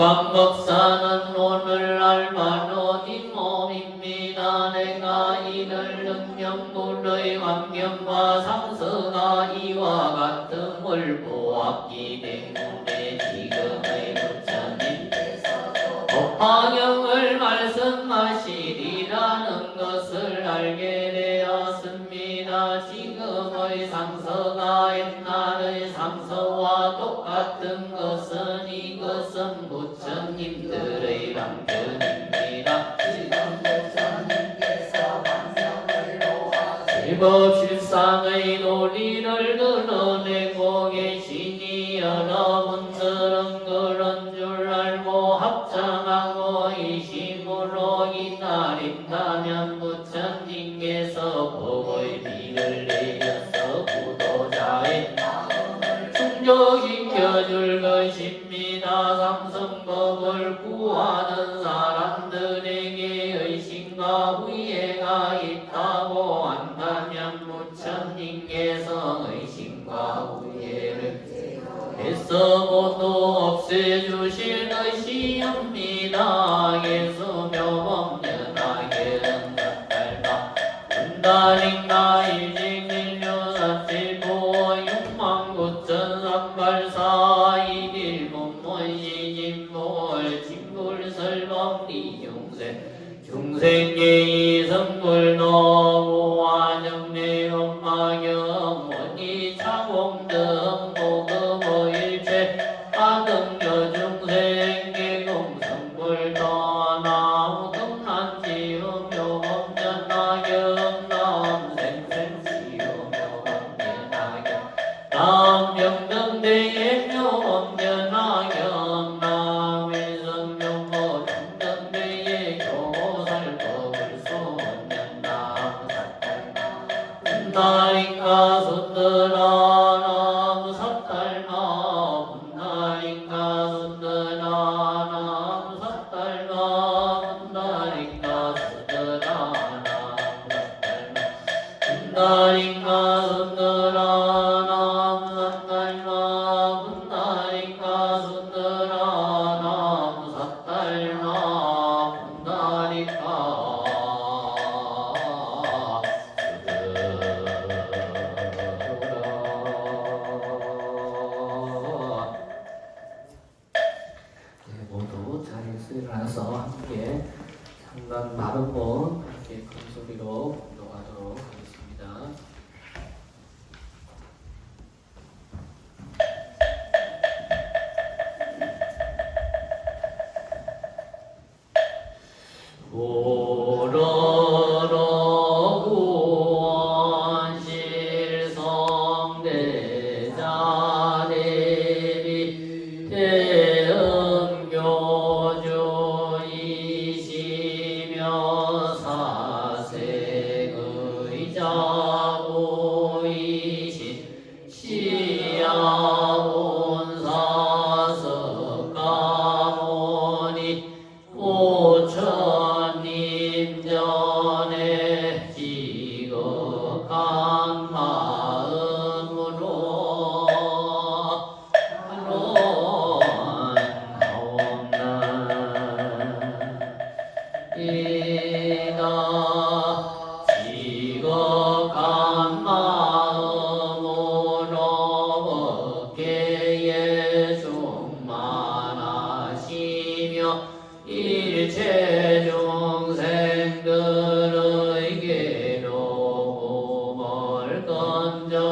광법사는 오늘 알바로 잇몸입니다. 내가 이를 능력물의 환경과 상서가 이와 같음을 보았기 때문에 지금의 부처님께서도 법화경을 말씀하시리라는 것을 알게 되었습니다. 지금의 상서가 옛날의 상서와 똑같은 것은 이것은 부처님들의 방편입니다. 지금 부처님께서 방편을 놓아 일법실상의 논리를 드러내고 계시니 여러분들은 그런 줄 알고 합장하고 이심으로 기다린다면 부처님께서 법의 비를 내려서 부도자의 마음을 충족시켜줄 것입니다. 삼성법을 구하는 사람들에게 의심과 후회가 있다고 한다면 부처님께서 의심과 후회를 해서 모두 없애주실 것이옵니다. 예수묘법연하게는 닭달마 분다링가 일직일류사칠보 육만구천삼발사 일일문문시진몰 진불설법리중생 중생계의 성불노무화정내엄마경 원리차공등 보급어일체 아등여중생 계공성불떠나무 금난지음묘범전하경 남생생지음묘범전하경 남병등대예묘범전하경 남일성묘법 정등대예 교살법을 소원연남 분다인가 손들아 나무 삿달마 분다인가 손들아 나무 삿달마 분다인가 손들아 나무 삿달마 분다인가 손들아 나무 삿달마 분다인가 손들아 나무 삿달마 분다인가 모두 자리에서 일어나서 함께 상단 마름모 함께 큰 소리로 공동하도록 하겠습니다. 오로로 구원실성대자대비 대응교주이시며 사색의 자보이신 시야본사석가모니 오천님 전에 지극한 마음으로 이다 지극한 마음으로 법계에 충만하시며 일체 중생들에게 로움을 건져주시며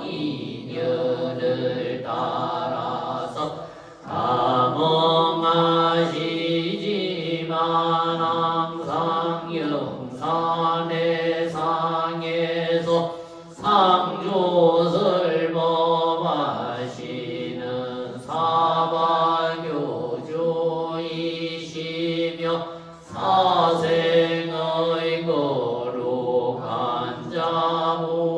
인연을 따라서 감험하시지만 항상 영산의 상에서 상조설 범하시는 사바교주이시며 사생의 거룩한 자모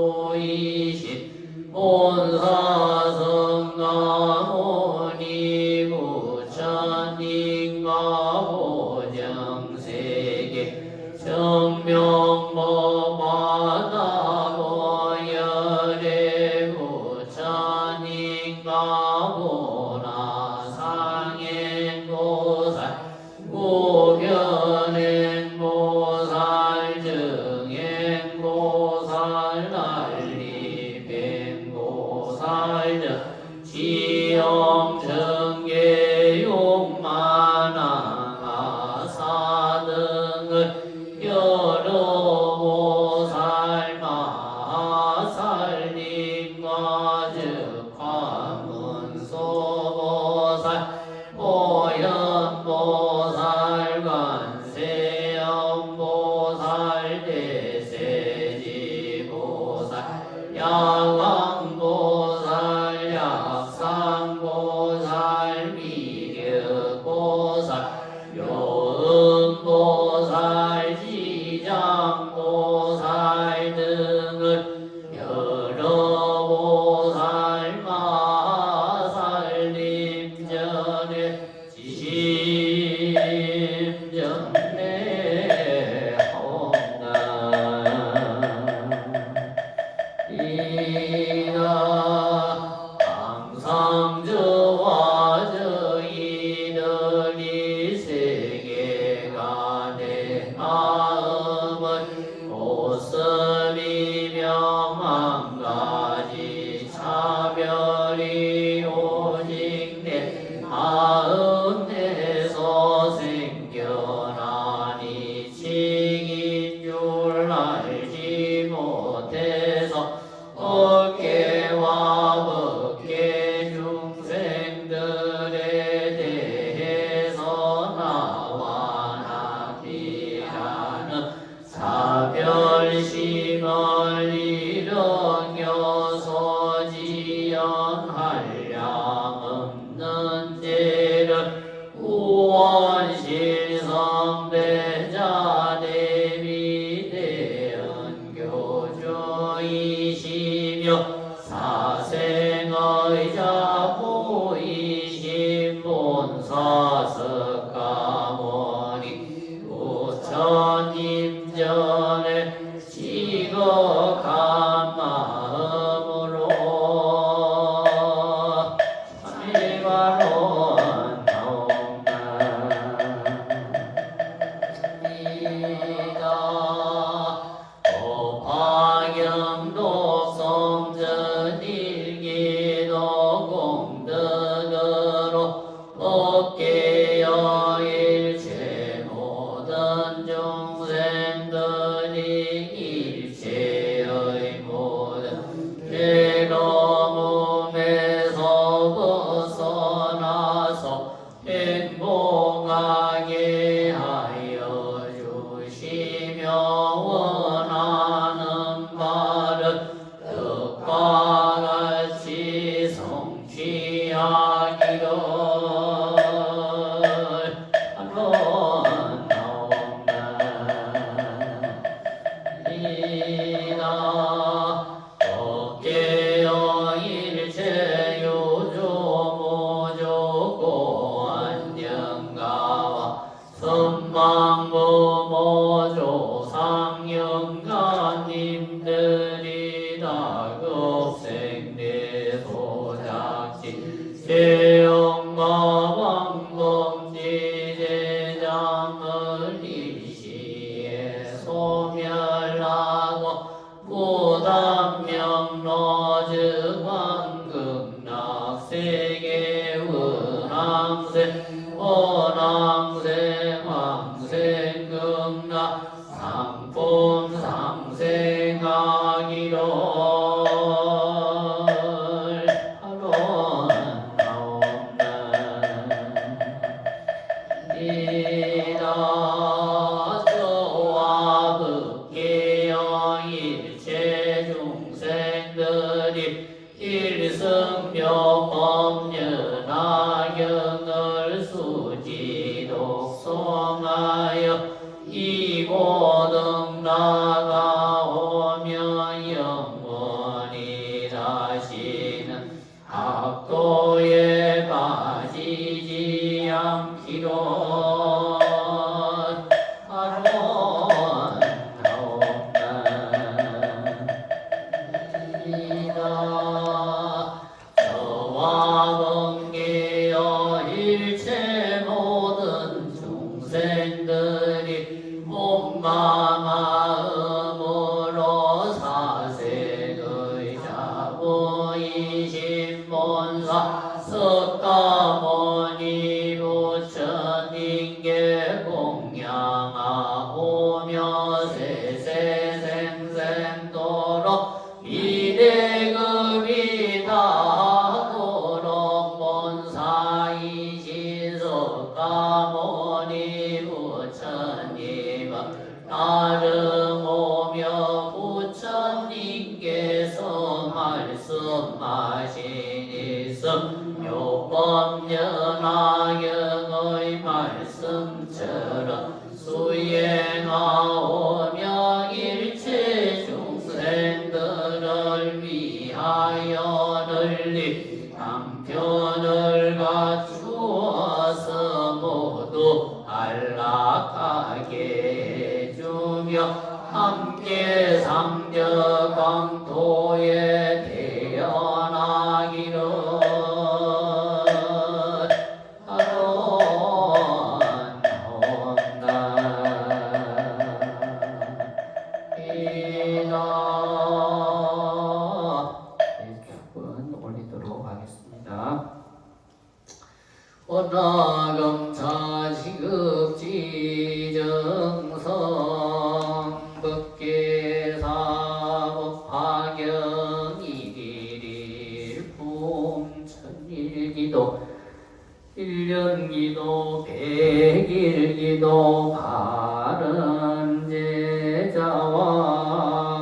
일년기도 백일기도 바른 제자와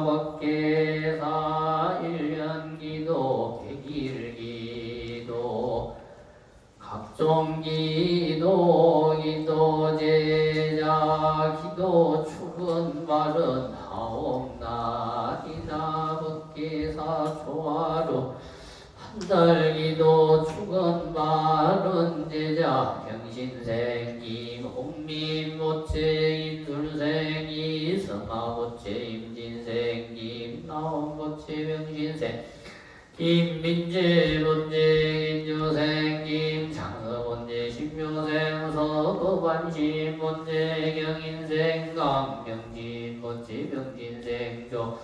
법계 기도 기도 제자 기도 축은 말은 하옵나이다 법기사 초하루 한달 기도 축은 말은 제자 병신생김 홍민모체 임술생이 성하모체 임진생김 나온모체 병신생 김민재 번제 인조생김 장서번제 신묘생 서법안심 번제 경인생 강병진 번제 병진생조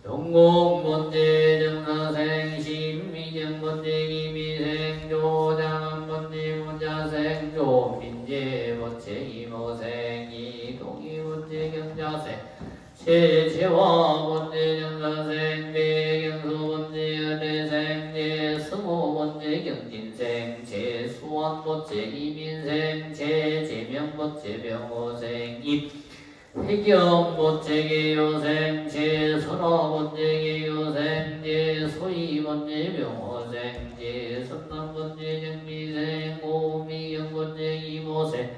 용공번제 정사생 신미정번제 기미생조 장안번제 문자생조 민재번제 이모생 이동이번제 경자생 제재화번제 정사생 배경수번제 연애생 제승호번제 경진생 제수원번제 이민생 제재명번제 병호생 해경번제 개요생 제선화번제 개요생 제소희번제 병호생 제선남번제 정미생 오미경번제 이모생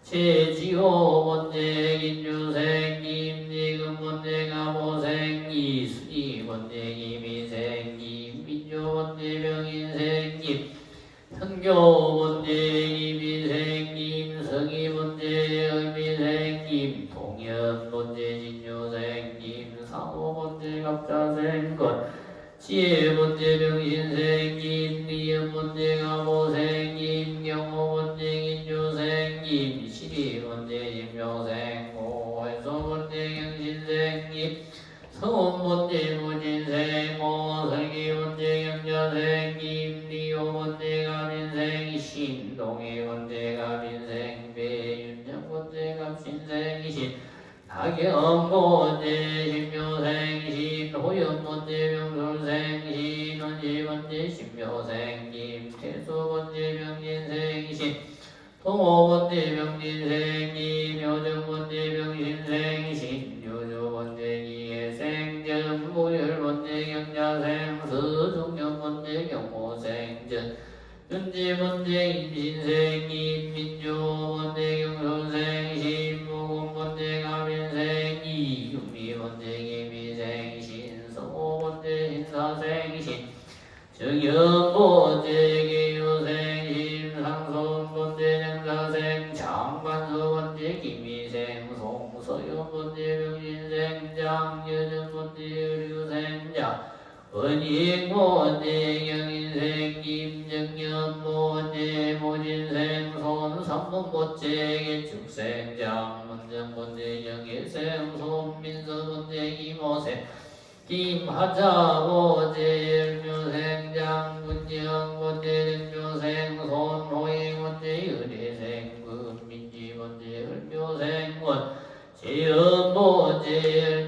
제지호번제 인유생 임지금번제 가모생 이순이번제 이미생 임민조번제 병인생 현교번제 이미생 임성이번제 의미생 임동현번제 진유생 임상호번제 갑자생 것 지혜번제 병신생 임리연번제 가모생 임경호번제 인유생 임시리번제 임묘생 오해소번제 경신생 임성원번제 무진생 오설기번제 경자생 임리호번제 가민생 신동희번제 가민생 배윤정번제 갑신생 신 낙연번제 신묘생 신호연번제 명술생 신원지번제 신묘생 김태수번제 병진생 신 동호번제 병진생 임효정번제 병신생 신유주번제 기회생 전무열번제 경자생 서중년번제 경호생 전 윤지번제 임신생 임민주번제 경술생 신무공번제 가민생 이유미번제 기미생 신성호번제 신사생 신 정연번제 개요생 심상손번제 정사생 장관서번제 기미생 송서연번제 병신생 장여정번제 의류생장 원익번제 경인생 김정연번제 모진생 손삼번번제 개축생장 문정번제 정예생 손민서번제 이모생 김하자번제 열묘생 장군정번제 정묘생 손호익번제 의례생 금민지번제 열묘생 원 제연번제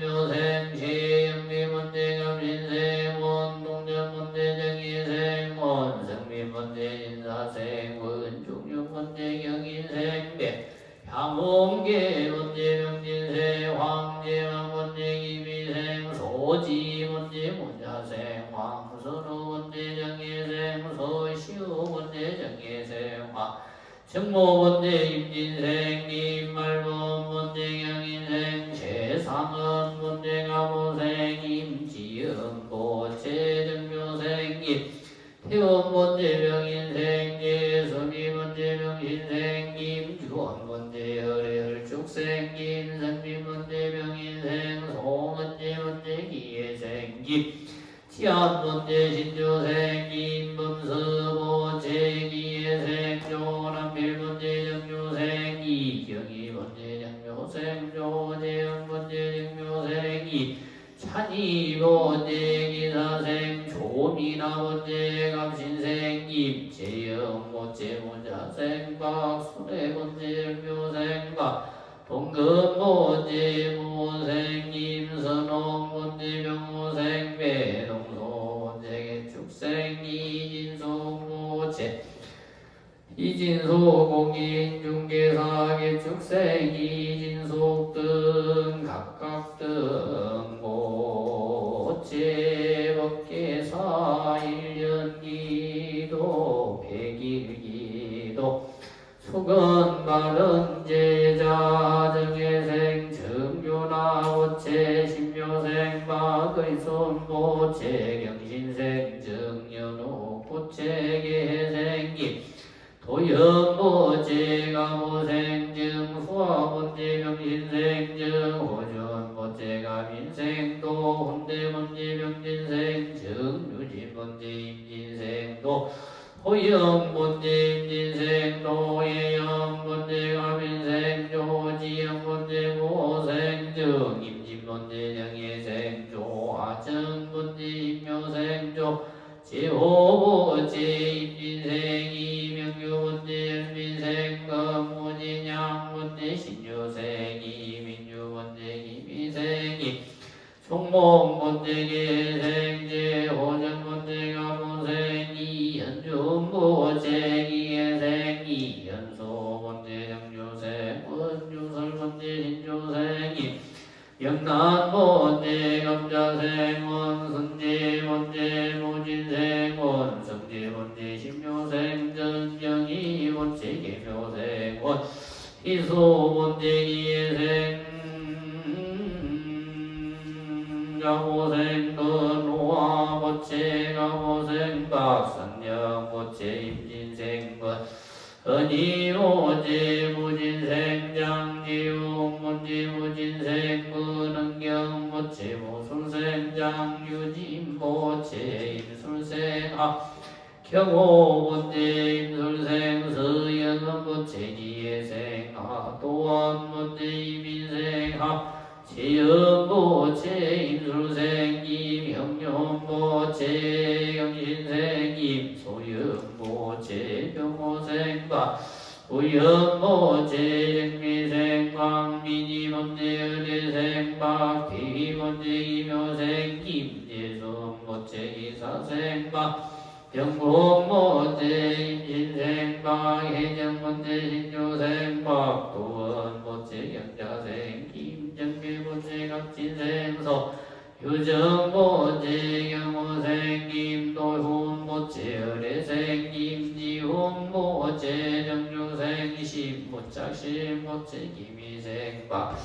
열묘생 제영미번제 감신생 원동전번제 정의생 원성민번제 인사생 원중류번제 경인생 배 향홍계번제 명진생 황제왕번제 기미생 소지번제 문자생 황선우번제 정예생 소시우번제 정예생 화 정모번제 임진생 임말번번제 경인생 최상은번제 가모생 임지연보체 정묘생 태원번제 병인생 예수미번제 병신생 임주원번제 열애혈축생 임선미번제 병인생 송은제번제 기예생 지한번제 신조생 임범서번제 기예생 조남필번제 정묘생 이경이번제 정묘생 조재영번제 정묘생 찬이번제 기사생 조미나번제 감신생 임재영번제 문자생 박순애번제 정묘생 동금번제 모생 임선홍번제 병모생 배동소번제 개축생 이진소모체 이진소 공인 중개사 개축생 이진속 등 각각 등 모체 법계사 1년기도 100일기도 생각의 손보채 경신생 정연호 보채게 생김 도연보채 가보생증 수화본제 병신생증 호전보채 가민생도 혼대본제 병신생증 유진본제 임진생도 호영본제 임진생도 예영본제 가민생조 지영본제 보생증 임진본제 정예생조 아정본제 임묘생조 제호보제 임진생이 명유본제 열민생금 무진양본제 신유생이 민유본제 기미생이 총몽본제 계생제 호정본제 가무생이 연중보제 기계생이 연소본제 정주생 원주설본제 신주생이 영란본제 감자생원 선제본제 무진생원 성제본제 심묘생 전경이본제 계묘생원 희소본제 기예생 가보생 근호화보채 가보생 박선영보채 임진생건 은이오제 무진생 장지용본제 무진생근 은경보채 모술생 장유진보채 임술생아 경호본제 임술생 서영은보채 기예생아 도원본제 이민생아 지연보채 임술생임 형용보채 영신생임 소영보채 병호생과 우영보채 정미생광 미니본제 은혜생박 비본제 이묘생임 예수보채 기사생박 병공보채 임신생박 해정본제 신조생박 도원보채 경자생김 정비본제 각진생서 유정보채 경호생김 도훈보채 을해생김 지훈보채 정주생심 무짝심보채 기미생박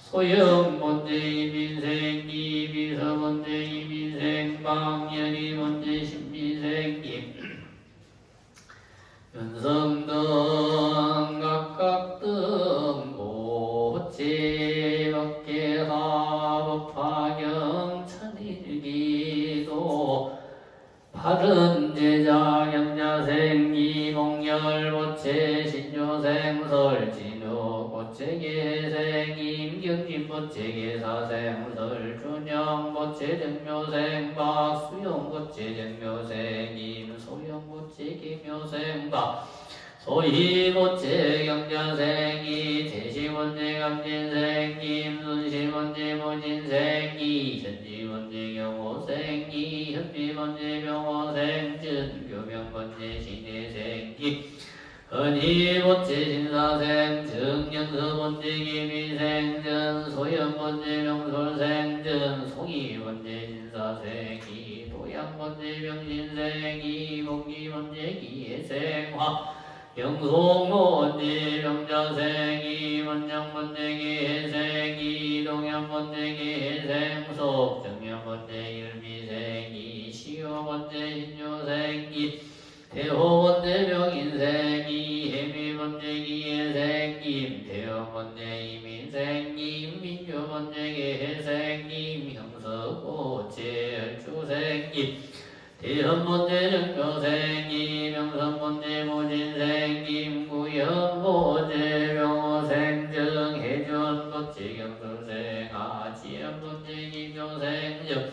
소영본제 이민생김 이서본제 이민생박 연희본제 신미생김 연성등 각각등 보채 법계사법화경 천일기도 바른 제자 경자생기 공열보채 신조생설 진우보채 계생임 경진보채 계사생설 준영보채 정묘생박 수영보채 정묘생임 소영보채 계묘생박 소희보채 경자생이 대시본제 감진생임 순시본제 무진생이 전지본제 경호생이 현비본제 병호생전 교명본제 신혜생기 은희보채 신사생 정연서본제 기미생전 소연본제 명솔생전 송이본제 신사생이 도양본제 병신생이 공기본제 기예생화 영송본제 병자생이 원정본제 기해생이 동양본제 기해생속 정연본제 일미생이 시효본제 신유생이 대호본제 병인생이 해미본제 기해생임 대형본제 이민생임 민주본제 기해생임 형석보채 열주생임 대현본제 정교생임 명성본제 무진생임 구현보채 병호생정 해전보채 경술생아 지연본제 기교생정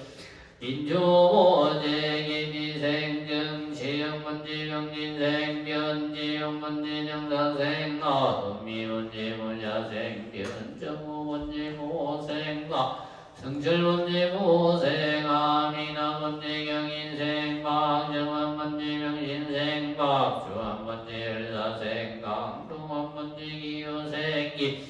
민주보채 기미생정 제형본제 병진생변 제형본제 정사생아 음미본제 모자생변 정우본제 모생아 성철본제 모생아 미나본제 경인생박 정원본제 명신생박 주한본제 열사생강 동원본제 기효생기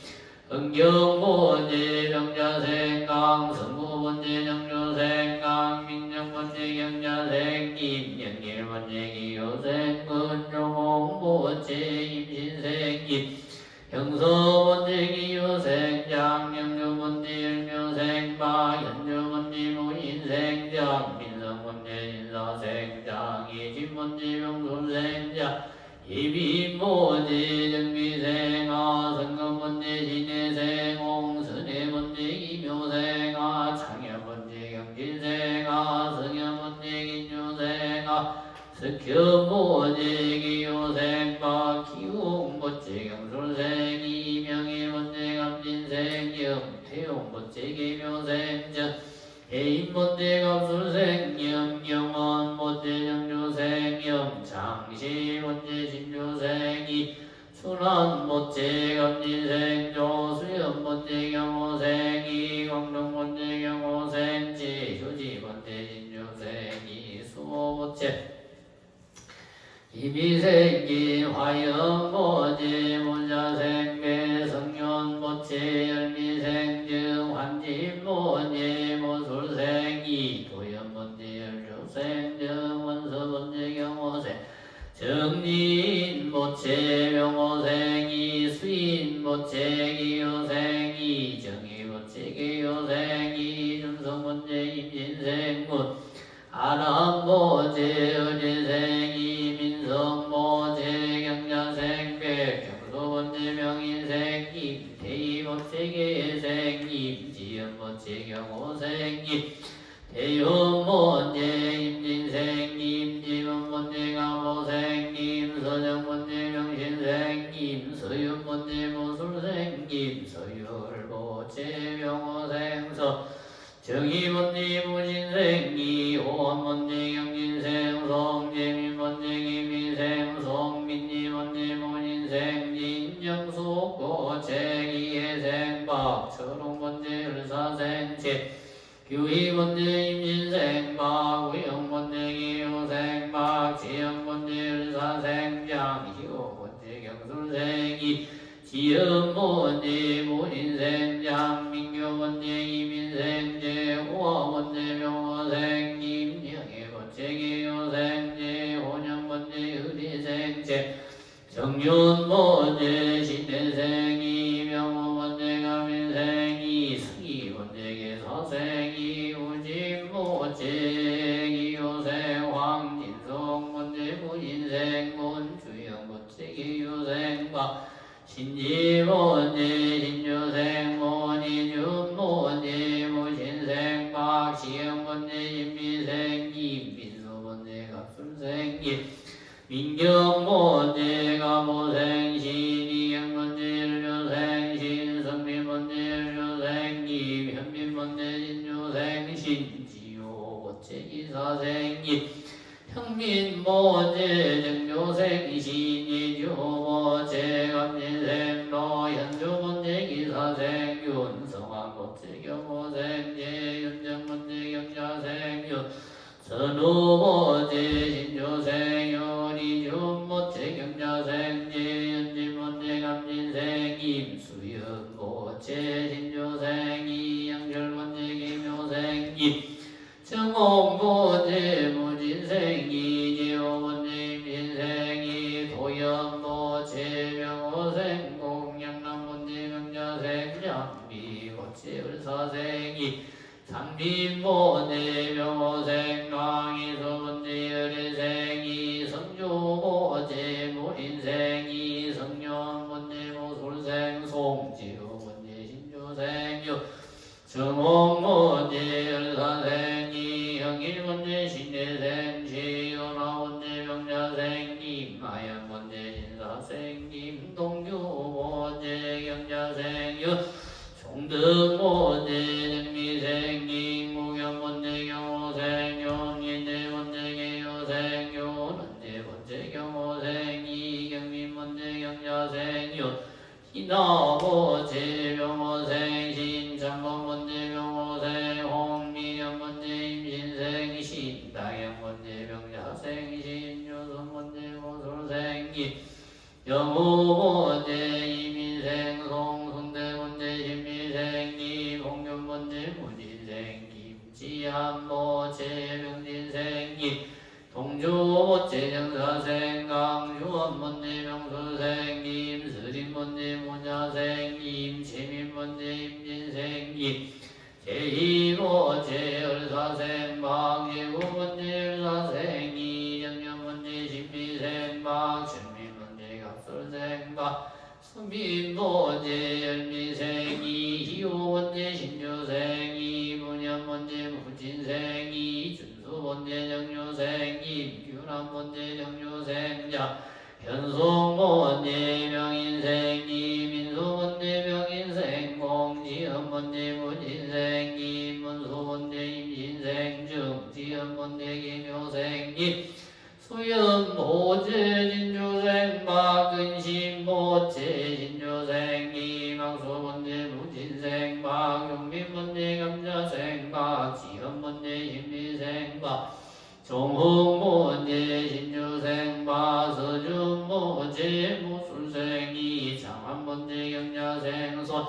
은경본제 병자생강 성부본제 정조생강 민정본제 경자생김 영일본제 기효생근 종홍보채 임신생김 형서본제 기효생장 영주본제 열묘생박 현주본제 무인 임진생장 민성문제 인사생장 이진문제 명손생장 이비문제 정비생아 성금문제 진해생홍 선해문제 이묘생아 창현문제 경진생아 성현문제 긴유생아 석현문제 기요생마 기웅문제 경솔생 이명희문제 감진생영 태용문제 기묘생정 해인문제 갑술생영 영원문제 정조생영 장시문제 진조생이 순환문제 감진생조 수연문제 경호생이 광동문제 경호생지 휴지문제 진조생이 수호문제 이비생기 화영문제 문자생배 성년문제 열미생증 환진문제 모술생이 도연문제 열조생증 원서문제 경호생 정린문제 명호생이 수인문제 기요생이 정의문제 기요생이 준성문제 임진생문 아람문제 어제생이 민성문제 경자생백 경소문제 명인생임 대의문제 계생임 지연문제 경호생임 대용문제 임진생임 지문문제 감호생임 서정문제 명신생임 서윤문제 무술생임 서율문제 명호생서 정의문제 무신생이 호원문제 경진생 성재민문제 기미생 성민지문제 무신생 진정수고 제기예생박 철옹문제 열사생체 규희문제 임신생박 우영문제 기요생박 지영문제 열사생장 희호문제 경술생이 지영문제 무신생장 민교문제 이민생제 호화문제 명호생님 영예문제 기요생제 혼영문제 의리생제 정윤문제 신대생이 명호문제 가민생이 승희문제 계사생이 우진문제 기요생 황진성문제 무인생문 주영문제 기요생과 신지문제 신조생문 이준문제 무신생박 시영문제 인미생임 민수문제 갑술생임 민경문제 감호생신 이경문제 열조생신 성민문제 열조생임 현민문제 진조생신 지효문제 기사생임 형민문제 정조생신 이주문제 감진생로 현주문제 기사생윤 성황문제 경호생제 윤정문제 경자생윤 선우문제 신조생윤 이준문제 경자생제 연진문제 감진생임 수연문제 신조생이 양절문제 기묘생임 정옥문제 무진생이 지호문제 임신생이 도연문제 명호생 공양남문제 명자생 장비문제 을사생이 상빈문제 명호생 강이소문제 열애생이 성주문제 무인생이 성년문제 모술생 송지호문제 신조생유 정옥문제 열사생이 형일문제 신대생 지연화문제 명자생님 마연문제 신사생님 동규문제 경자생유 총득문제 정미생님 무견문제 경호생윤 인재문제 개요생윤 은재문제 경호생이 경민문제 경자생윤 희나문제 명호생 신창문제 명호생 홍미연문제 임신생 신당연문제 명자생 신유선문제 모술생이 영우문제 이민생 송승대문제 신미생이 공균문제 무진생 김지한문제 명진생이 동주문제 정사생 강주원문제 명술생님 서린문제 문야생님 재민문제 임진생님 제2문제 열사생 생박 예고번째 사생이 정년번째 신비생박 천민번째 갑술생박 수민번째 열미생이 희호번째 신조생이 문현번째 무진생이 준수번째 정조생이 유란번째 정조생자 현송번째 명인생이 민수번째 명인생공 지연번째 무진생이 문수번째 임신생증 지연번째 기묘생이 수연보제 진주생박 근심보제 진주생이 망수번째 무진생박 용민번째 감자생박 지연번째 인미생박 종흥번째 진주생박 서준번째 무술생이 장한번째 경자생손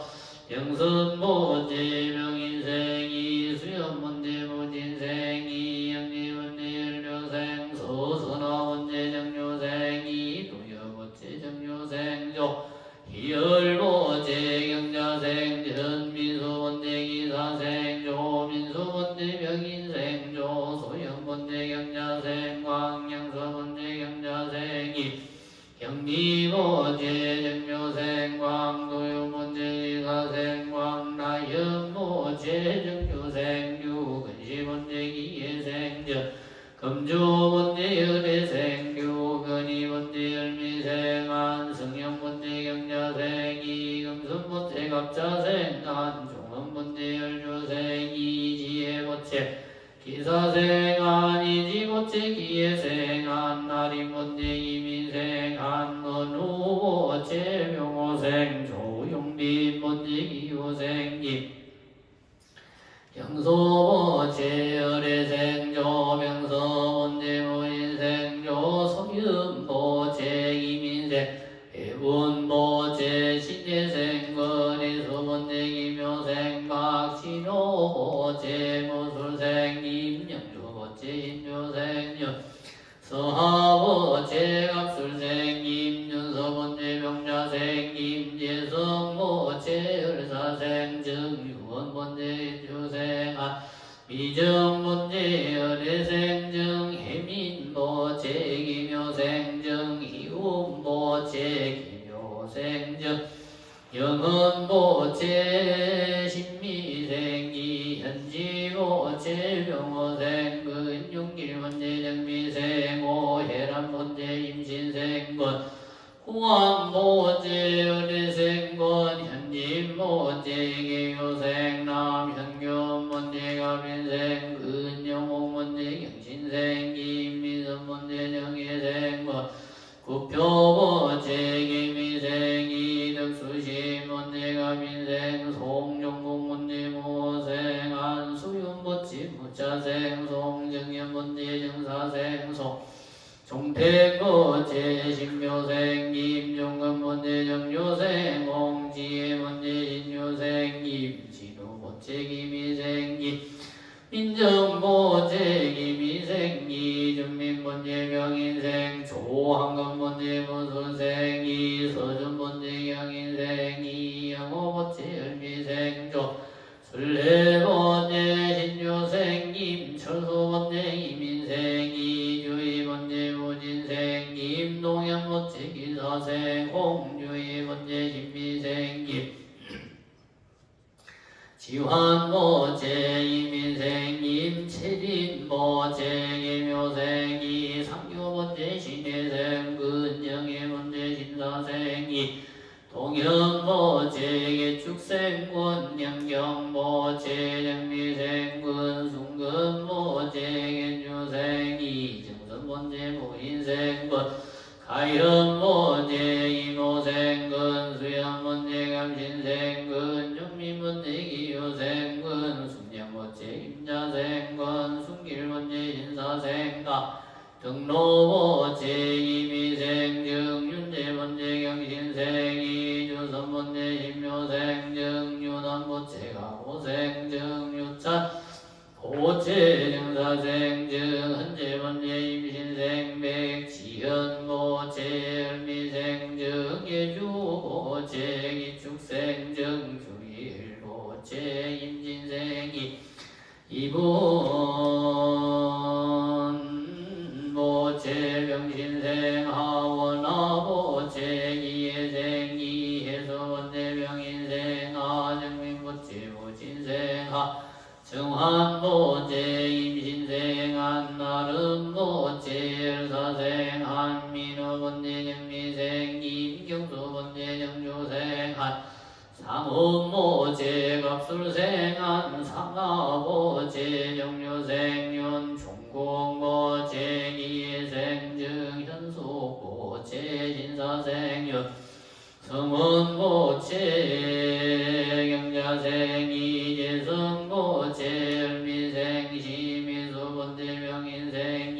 영선번째 명인생이 수연번째 무진생이 영리번째 열료생 서선화번째 정료생이 도여번째 정료생조 희열번째 경자생전 민수번째 기사생조 민수번째 명인생조 소영번째 경자생 광양서번째 경자생이 경미번째 정묘생 광도요번째 기사생 광나연번째 정묘생 유근시번째 기예생전 금주번째 열애생 유근이번째 열미생 안승영번째 경자생이 금순번째 갑자생 안종원번째 열조생 이지혜번째 기사생 안이지번째 기예생 안나리번째 이민생 안건우번째 명호생 조용빈번째 기호생이 영소번째 열애생조 명서번째 무인생조 성윤번째 이민생 해운번째 신예생건 해수번째 기묘생 박진호번째 무술생 임영조번째 인조생년 서하번째 갑술생 임윤서번째 병자생 임재성번째 열사생 정유원번째 인조생 미정번째 열애생정 해민번째 기묘생정 희운번째 기묘생정 영은번째 신미생이 현지번째 병호생 근용길번째 정미생 오해란번째 임신생건 공항번째 열애생건 현진번째 개교생 남현교번째 가빈생 근영홍번째 경신생 김미선번째 정예생건 구표번째 개미생 이덕수신번째 가빈생 송정공번째 모생 안수윤번째 무자생 송정연번째 정사생 송 종택번째 신묘생 임종근번째 정료생 홍지혜번째 진료생 임진호번째 기미생 민정번째 기미생 이준민번째 명인생 조한건번째 무술생 이서준번째 경인생 이영호번째 열미생조 술래번째 신조생 임철수번째 이민생 이주희번째 무진생 임동현번째 기사생 홍주희번째 신미생 지환번째 이민생 임채린번째 계묘생 이상교번째 신혜생 근영애번째 신사생 동현번째 개축생군 양경번째 정미생군 숭근번째 gen주생 이정선번째 무인생군 가현번째 이모생군 수현번째 감신생군 정민번째 기효생군 숙련번째 임자생군 숙길번째 신사생가 등로번째 이미생 정윤재번째 경신생 이주선번째 신묘생 정윤환번째 가호생 정유찬 호체 정사생 정헌재번째 임신생 백지현번째 열미생 정예주번째 기축생 정주일번째 임진생이 이분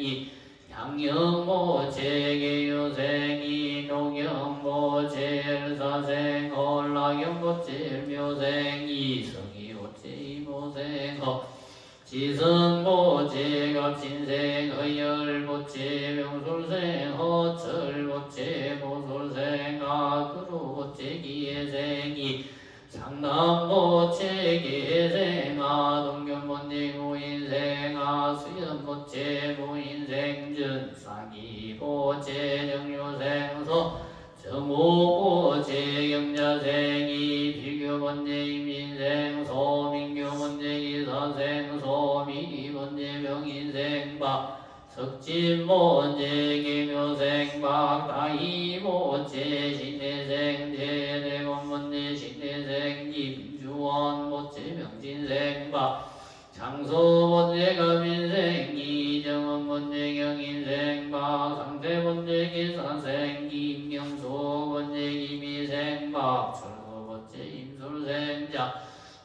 묘생이 양영모 제계묘생이 녹영모 제일사생 헐락영모 제일묘생이 성이오제이모생허 지성모 제갑신생 허열모 제명술생 허철모 제모술생 아그루모 제기예생이 상남모 제기예생 아동견모 제모인생 아수연모 제모인생 준상이모 제정료생서 정오모 제경자생이 비교번제임인생 소민교번제기사생 소미번제명인생박 석진모제기묘생박 다이모제신내생 제대건번제신내생 임주원모제명진생박 장소번제가민생 이정원번제경인생박 상태번제기사생 임경소번제기미생박 철소번제임술생자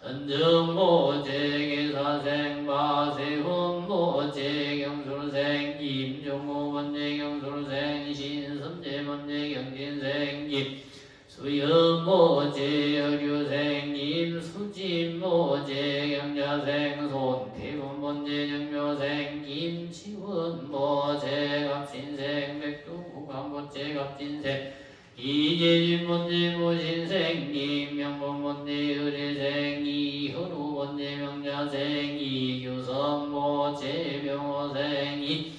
은정모제기사생박 세훈모제경술생 임종모번제경술생 신섬제번제경진생 수연모제여류생 임수진모제경자생 손태군번제정묘생 임치원모제갑신생 백두구간모제갑진생 이재진번제무신생 임명번번제의례생 이현우번제명자생 이규성모제명호생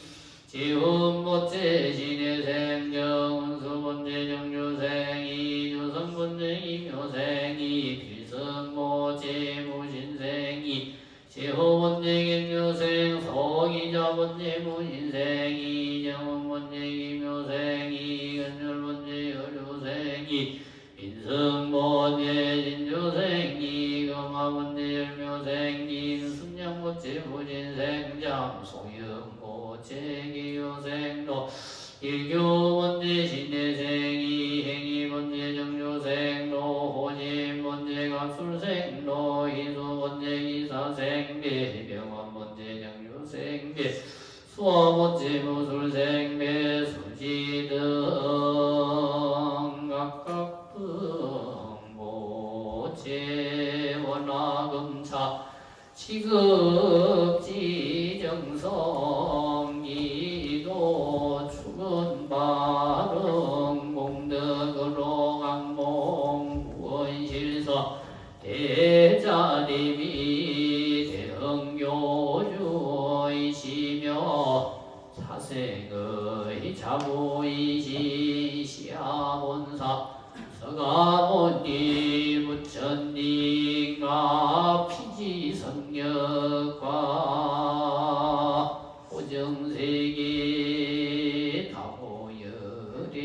지훈모제신혜생 정은수번제정류생 이조성번제이묘생 이필성모제무신생 제호번제경묘생 서기자번제무신생 이정원번제이묘생 이근열번제여류생 인성번제진조생 이금화번제열묘생 인순양번제무신생 장소영번제기요생로 일교번제신내생 이행이번제정료생로 호진번제갑술생로 희소번제기사생 배병원번제정료생 수어번제무술생 배수지등 각각 등모제원화금차 지급지정성 이도 축은바릉 공덕으로 강몽 구원실서 대자리비 대흥교주이시며 사생의 자부이시 시아본사 서가모니 부처님과 피지성력과 호정세계 다호열의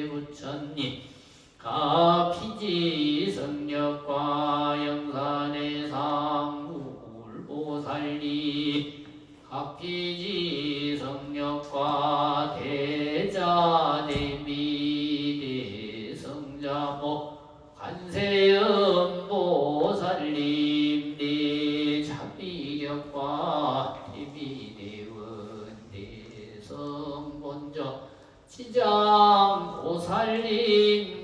부처님 가 피지성력과 영산의 상물보살리 가 피지성력과 대자대비 대성자모 관세음보살님 대자비격과 대비대원 대성본저 지장보살님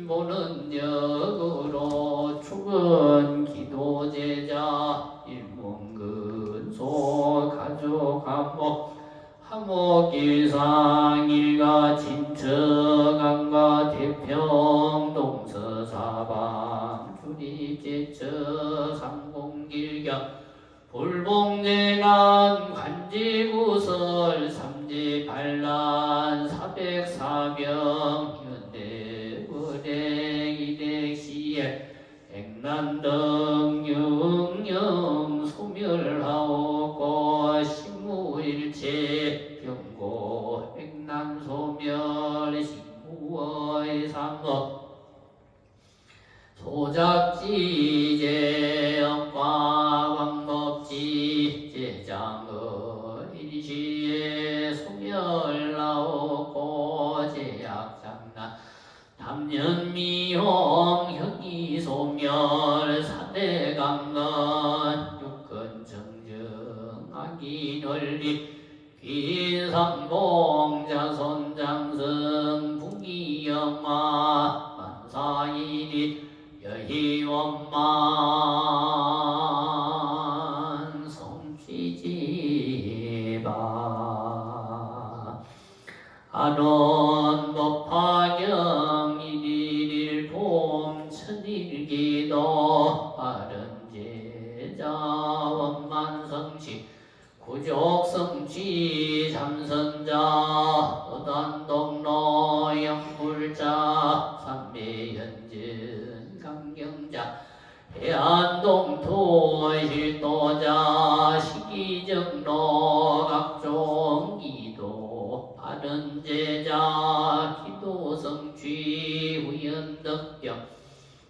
보는 역으로 죽은 기도제자 일문근소 가족한목 하목일상 일가 진척안과 대평 동서사방 주립제처 상공길경 불봉내난 관지구설 삼지반란 사백사병 현대거랭 이백시에 백난등 육령 소멸하옵고 식무일체 병고 백난소멸 식무의 상업 소작지제 영과 왕법지 제장의 일시에 소멸하옵고 제약장난 남년미용 현이소멸 사대강건 육근정정 악인원리 비상봉 자손장승 부기영마 만사일이 여희원만 성취지바 아론 법화경 일일일봄 천일기도 바른제자 원만성시 구족성취 잠선자 어단동로 영불자 삼매연진 강경자 해안동토 실도자 시기정로 각종 기도 바른제자 기도성취 후연덕경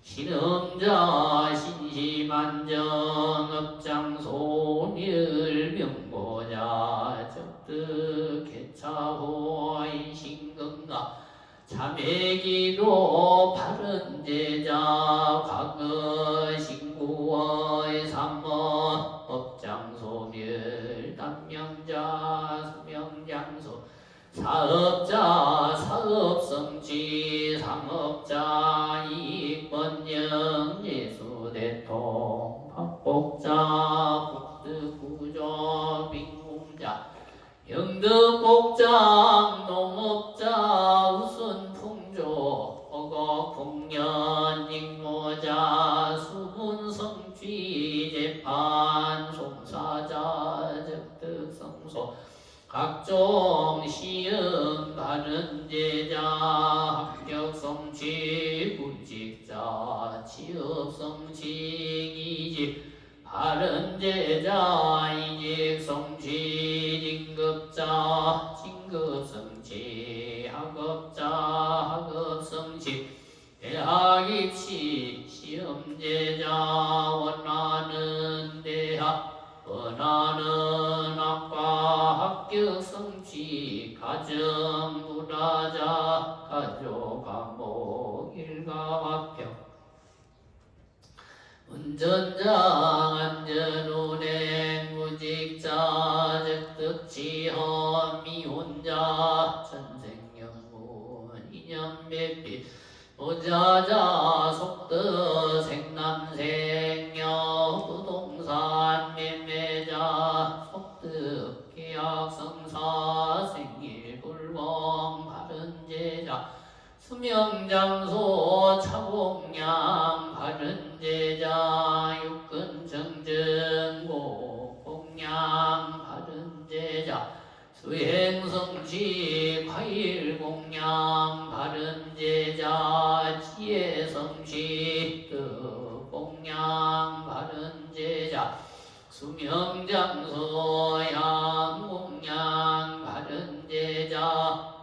신음자 신시만정 업장소멸명보자 적득 개차호 인신건가 참회기도 바른제자 과거 신구의 삼업 업장소멸 담명자 수명장소 사업자 사업성취 상업자 이익번영 예수대통 박복자 국득구조 빈공자 영덕복장 농업자 우순풍조 어거공연 익모자 수분성취 재판 송사자 적득성소 각종 시험 바른제자 합격성취 구직자 취업성취 이직 바른제자 이직성취 진급자 진급성취 학업자 학업성취 대학입시 시험제자 원하는 대학 원하는 학과 합격성취 가정불화자 가족과목 일가합격 운전자 안전운행 무직자 적득지험 미혼자 전생연분 인연매빛 보자자 속득 생남생녀 부동산 매매자 속득 계약성사 생일불공 바른제자 수명장소 차공양 바른제자 육근정증고 공양 바른제자 수행성취 과일공양 바른제자 지혜성취 뜻공양 바른제자 수명장소 양공양 바른제자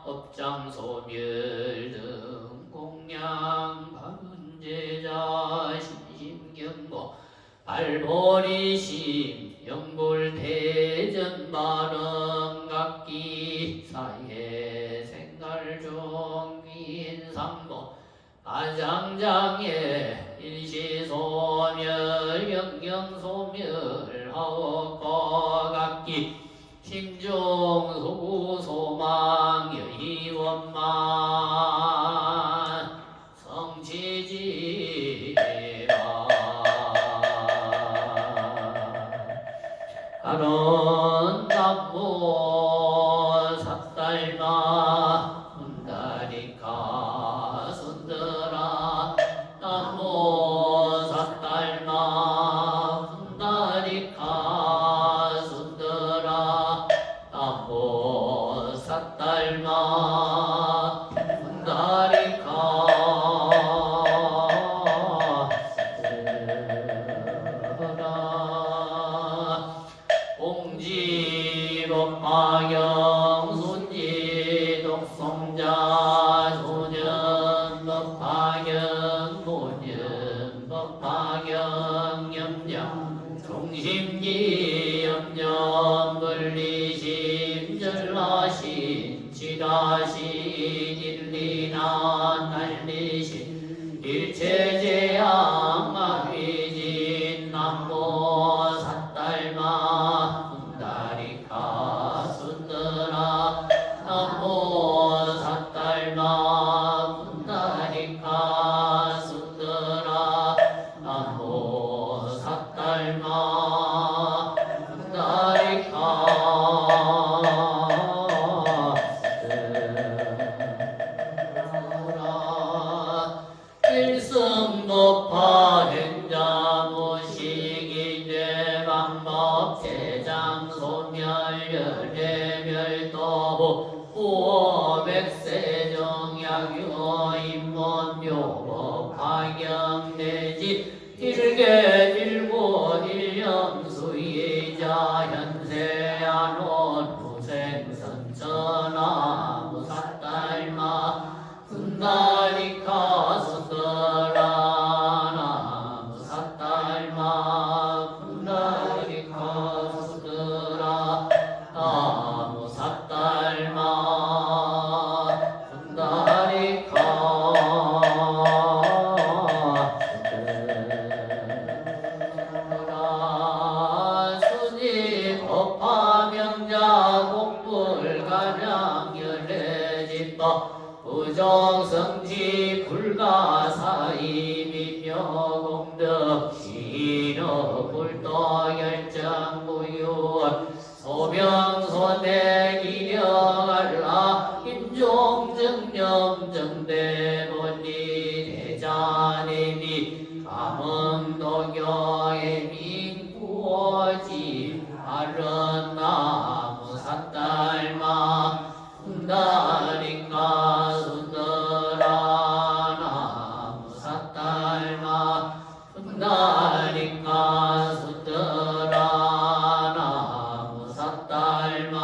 업장소멸 등 공양 바른제자 신심경고 발보리심 영불대전발언각기 사회 생갈종 인상도 아장장애 일시소멸 영영소멸 하옥거각기 심중소구소망 여희원만 성취지마 가론납모 삿달마 분다리카 손들아 남모 삿달마 분다리카 손들아 남모 삿달마 분다리카 공지법화경 손지 독성자 조전법화경 모전법화경 염정 중심기 염정 분리심 전라심 지라심 일리난 난리심 일체제양 마휘진 남모 삿달마 분다리카 순들 별내별도 후백세정약유 인문묘법 파경대지 일개일고 일념수이자 현세안원 후생선천하 무삿달마 분다리카 수더라 무삿달마 분다리카 수더라 무삿달마 분다리카 수더라 수지 법화명자 곡불가량 열애집법 부정성지 불가사의 미묘공덕 기너 불도결정무유 소명소대 기력알라 인종정념정대본리 대자내니 감흥도교의 민구어지 아른나무 삿달마 분다리카 수더라 나무 삿달마 분다리카 수더라 나무 삿달마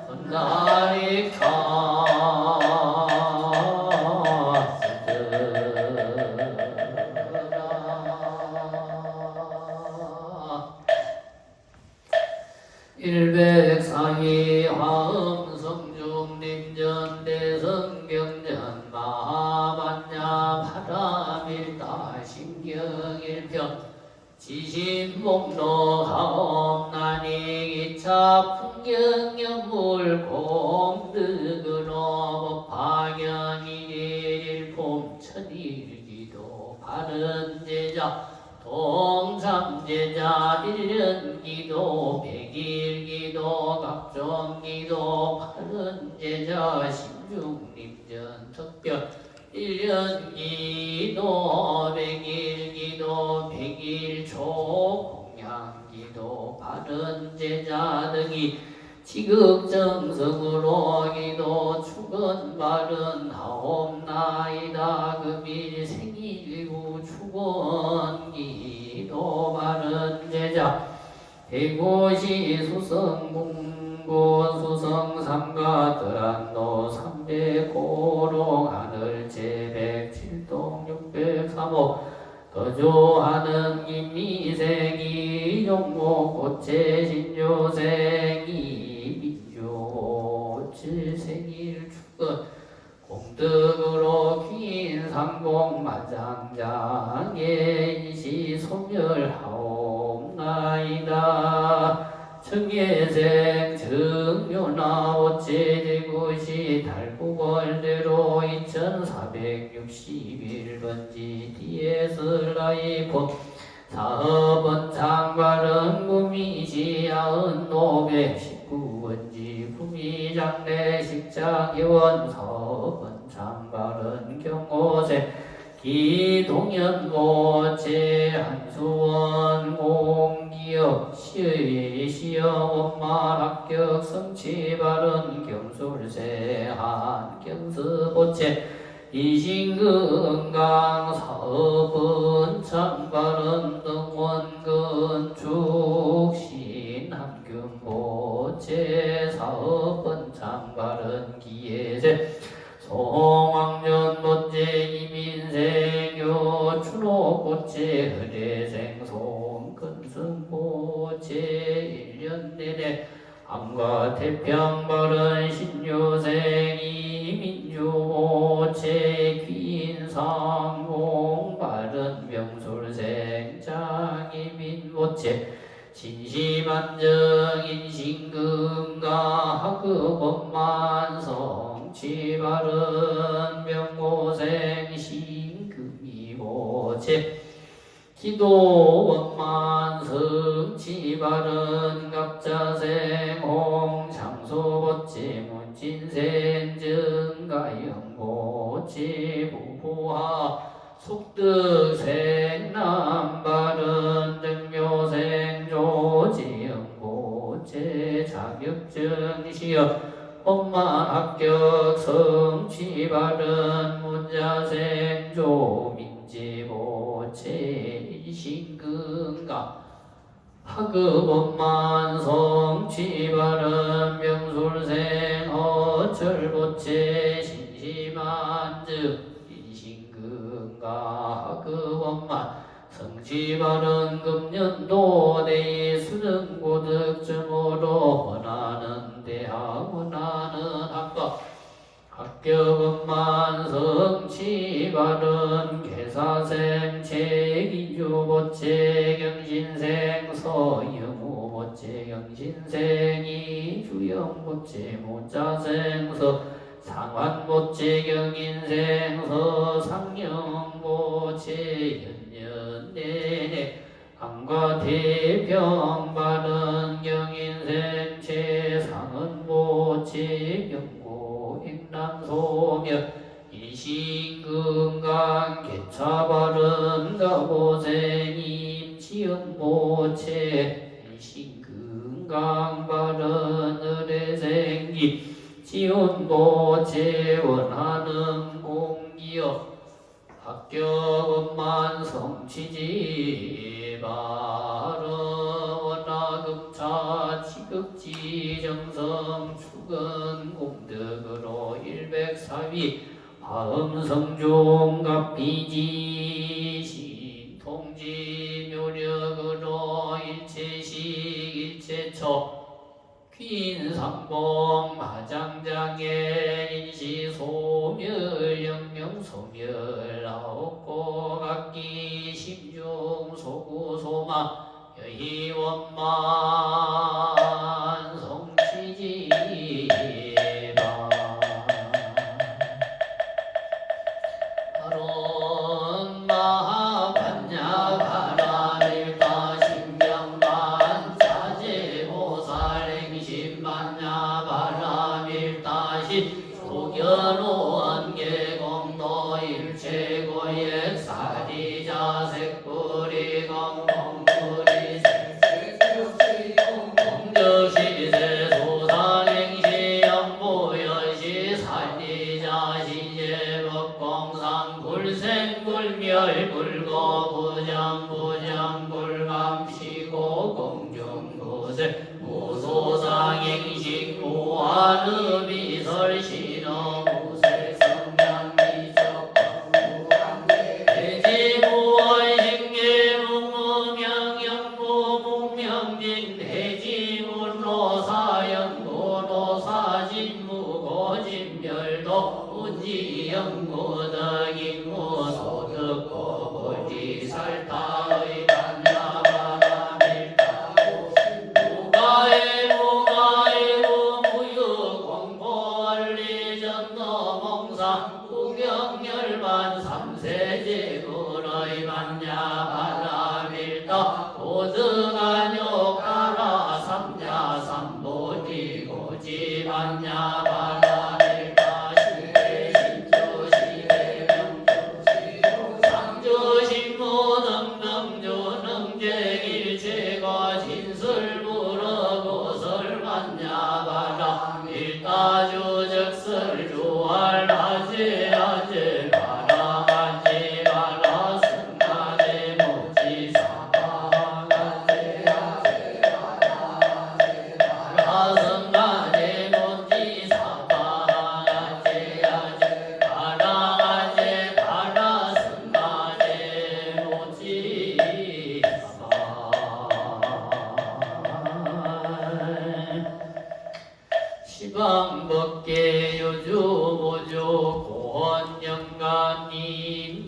분다리카 일백상이 화음성중림전 대성경전 마하반야 파라밀다 신경일편 지신목록하옵나니 기차 풍경연물 공득으로 법파경이일품 천일기도 바른제자 동삼제자 일련기도 백일기도 각종기도 바른제자 신중림전 특별 일련기도 백일기도 백일초 공양기도 바른제자 등이 지극정성으로 기도 축은 바른하옵나이다. 금일 생일구 축은 기도 바른제자 대고시 수성궁고 수성삼가 들안도300고롱 하늘제백칠동 603호 거주하는 김미생이 종목 고체 신조생이 민조 칠생일 축은 공덕으로 긴 상공 만장장에 인시 소멸하옵나이다. 청예생 정묘나 어체되고시 달구벌대로 2461번지 디에슬라이폰 사업은 장발은 구미시 9519번지 구미장내 식장의원 사업은 장발은 경호세 기동연고체 한수원 공기업 시의시여 원만 합격 성취발은 경술세 한경스보체 이신건강 사업은 참발은 등원건축 신한균보체 사업은 참발은 기예제 송왕전보체 이민생요 추노보체 흐대생송 근승보체 1년 내내 암과 태평발은 신유생 이민주보체 귀인상공 바른 명술생 장이민보체 신심안정 인신금가 학급원만성 치바른 명고생 신금이보체 기도원만성 치바른 갑자생 홍장소보체 문진생 증가영보체 무보하 속득생 남바른 정묘생 조지영보체 자 자격증시여 법만 합격 성취 바른 문자생 조민지 모체 일신근가 하급법만 성취 바른 명술생 어철보체 신심한즉 일신근가 하급법만 성취 바른 금년도 내 수능고득점으로 원하는 대학 원하는 학과 합격은만 성취 바른 개사생 책인주보체 경신생 서영우보체 경신생이 주영보체 모자생서 상환보체 경인생서 상영보체 연년내내 암과 대병 바른 경인생 최상은보체 경고 액란소며 일신금강 개차 바른 가보생임 지연보체 일신금강 바른 의뢰생기 지원보체 원하는 공기여 합격은만 성취지 바른 원하급차 지극지 정성 축은 공덕으로 일백사위 화음성종갑비지 신통지 묘력으로 일체식 일체처 퀸상봉 마장장애 인시소멸 영명소멸 아홉고각기 심중소구소마 여희원만 성취지바 바론 마하반야 바라밀다 신경반 자제보살 행심반야 바라밀다시 소견원 계공도 일체고액 사리자색불이 공공불이 공저시세 소상행시 영보여시 살리자시제법공상 불생불멸 불거부정부정불감시고 공중부세 무소상행식 무한의비설 신어 무쇠성량미적 무한계 대지무원행계무무명영무무명진 대지문로사영무로사진무고진멸도 우지영무덕인무소득고불지살타의 단야바라밀타고 무가에무무유공포원리전너몽상 구경열반 삼세제불의 반야바라밀타 고등한욕가라 삼야삼보디고지 반야바라밀타 상주신무능명주능쟁일체가 진설불어고설만야바라 일타주적설 주알하제하제 바라 하제바라 승하제 모지사바하제하제 바라 승하제 모지사바하제하제 바라하제 바라 승하제 모지사바 시방법계 요주보조 고원영가님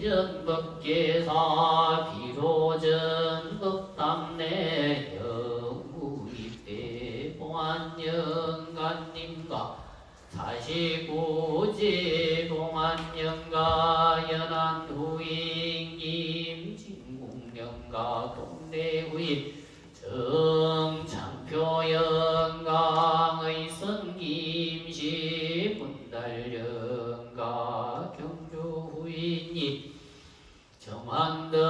전법계사 비로전 법담내 영구입대 봉안영가님과 사시구제 봉안영가 연안후인 김진공영가 동래후인 정창표영강의 선김시 분달영가 경주후인이 정한등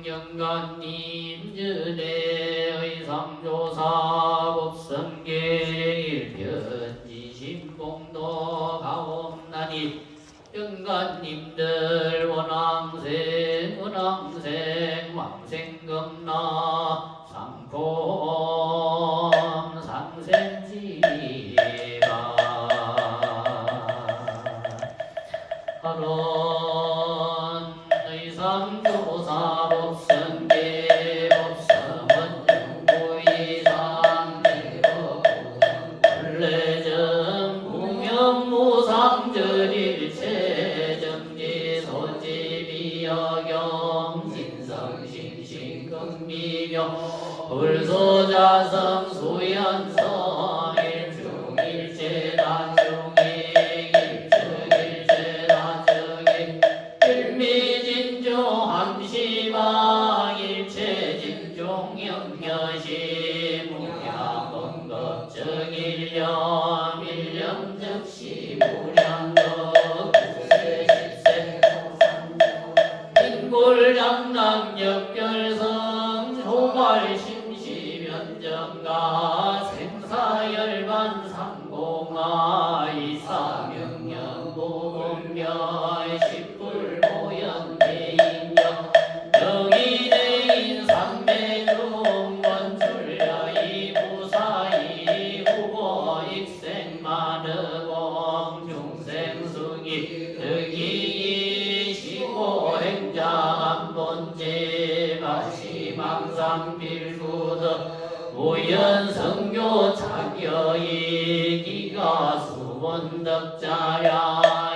영가님 전의 의상조사 성계일편지신봉도 가옵나니 영가님들 원왕생 왕생금나 상품 상생지가 하론 의상조사 법성계 법성은 중구이상 원래정 공영무상절일체 정지소지비여경 진성신신극미묘 불소자성 수연성 일중일체 단중이 일측일체 단중이 일미진중 함시방 일체 진중 영여시 무량건급적 일념 일념 즉시 무량거 구세십세 인골장남 역결성 조발심시면정가 생사열반 상공아 이사명령보건별 십불보연대인경 정의대인 삼배중 원출야이 부사이 후보 익생만의공 중생승이 득이 시고 행장 본제 마시망상빌구득 우연성교 자격이 기가 수원덕자야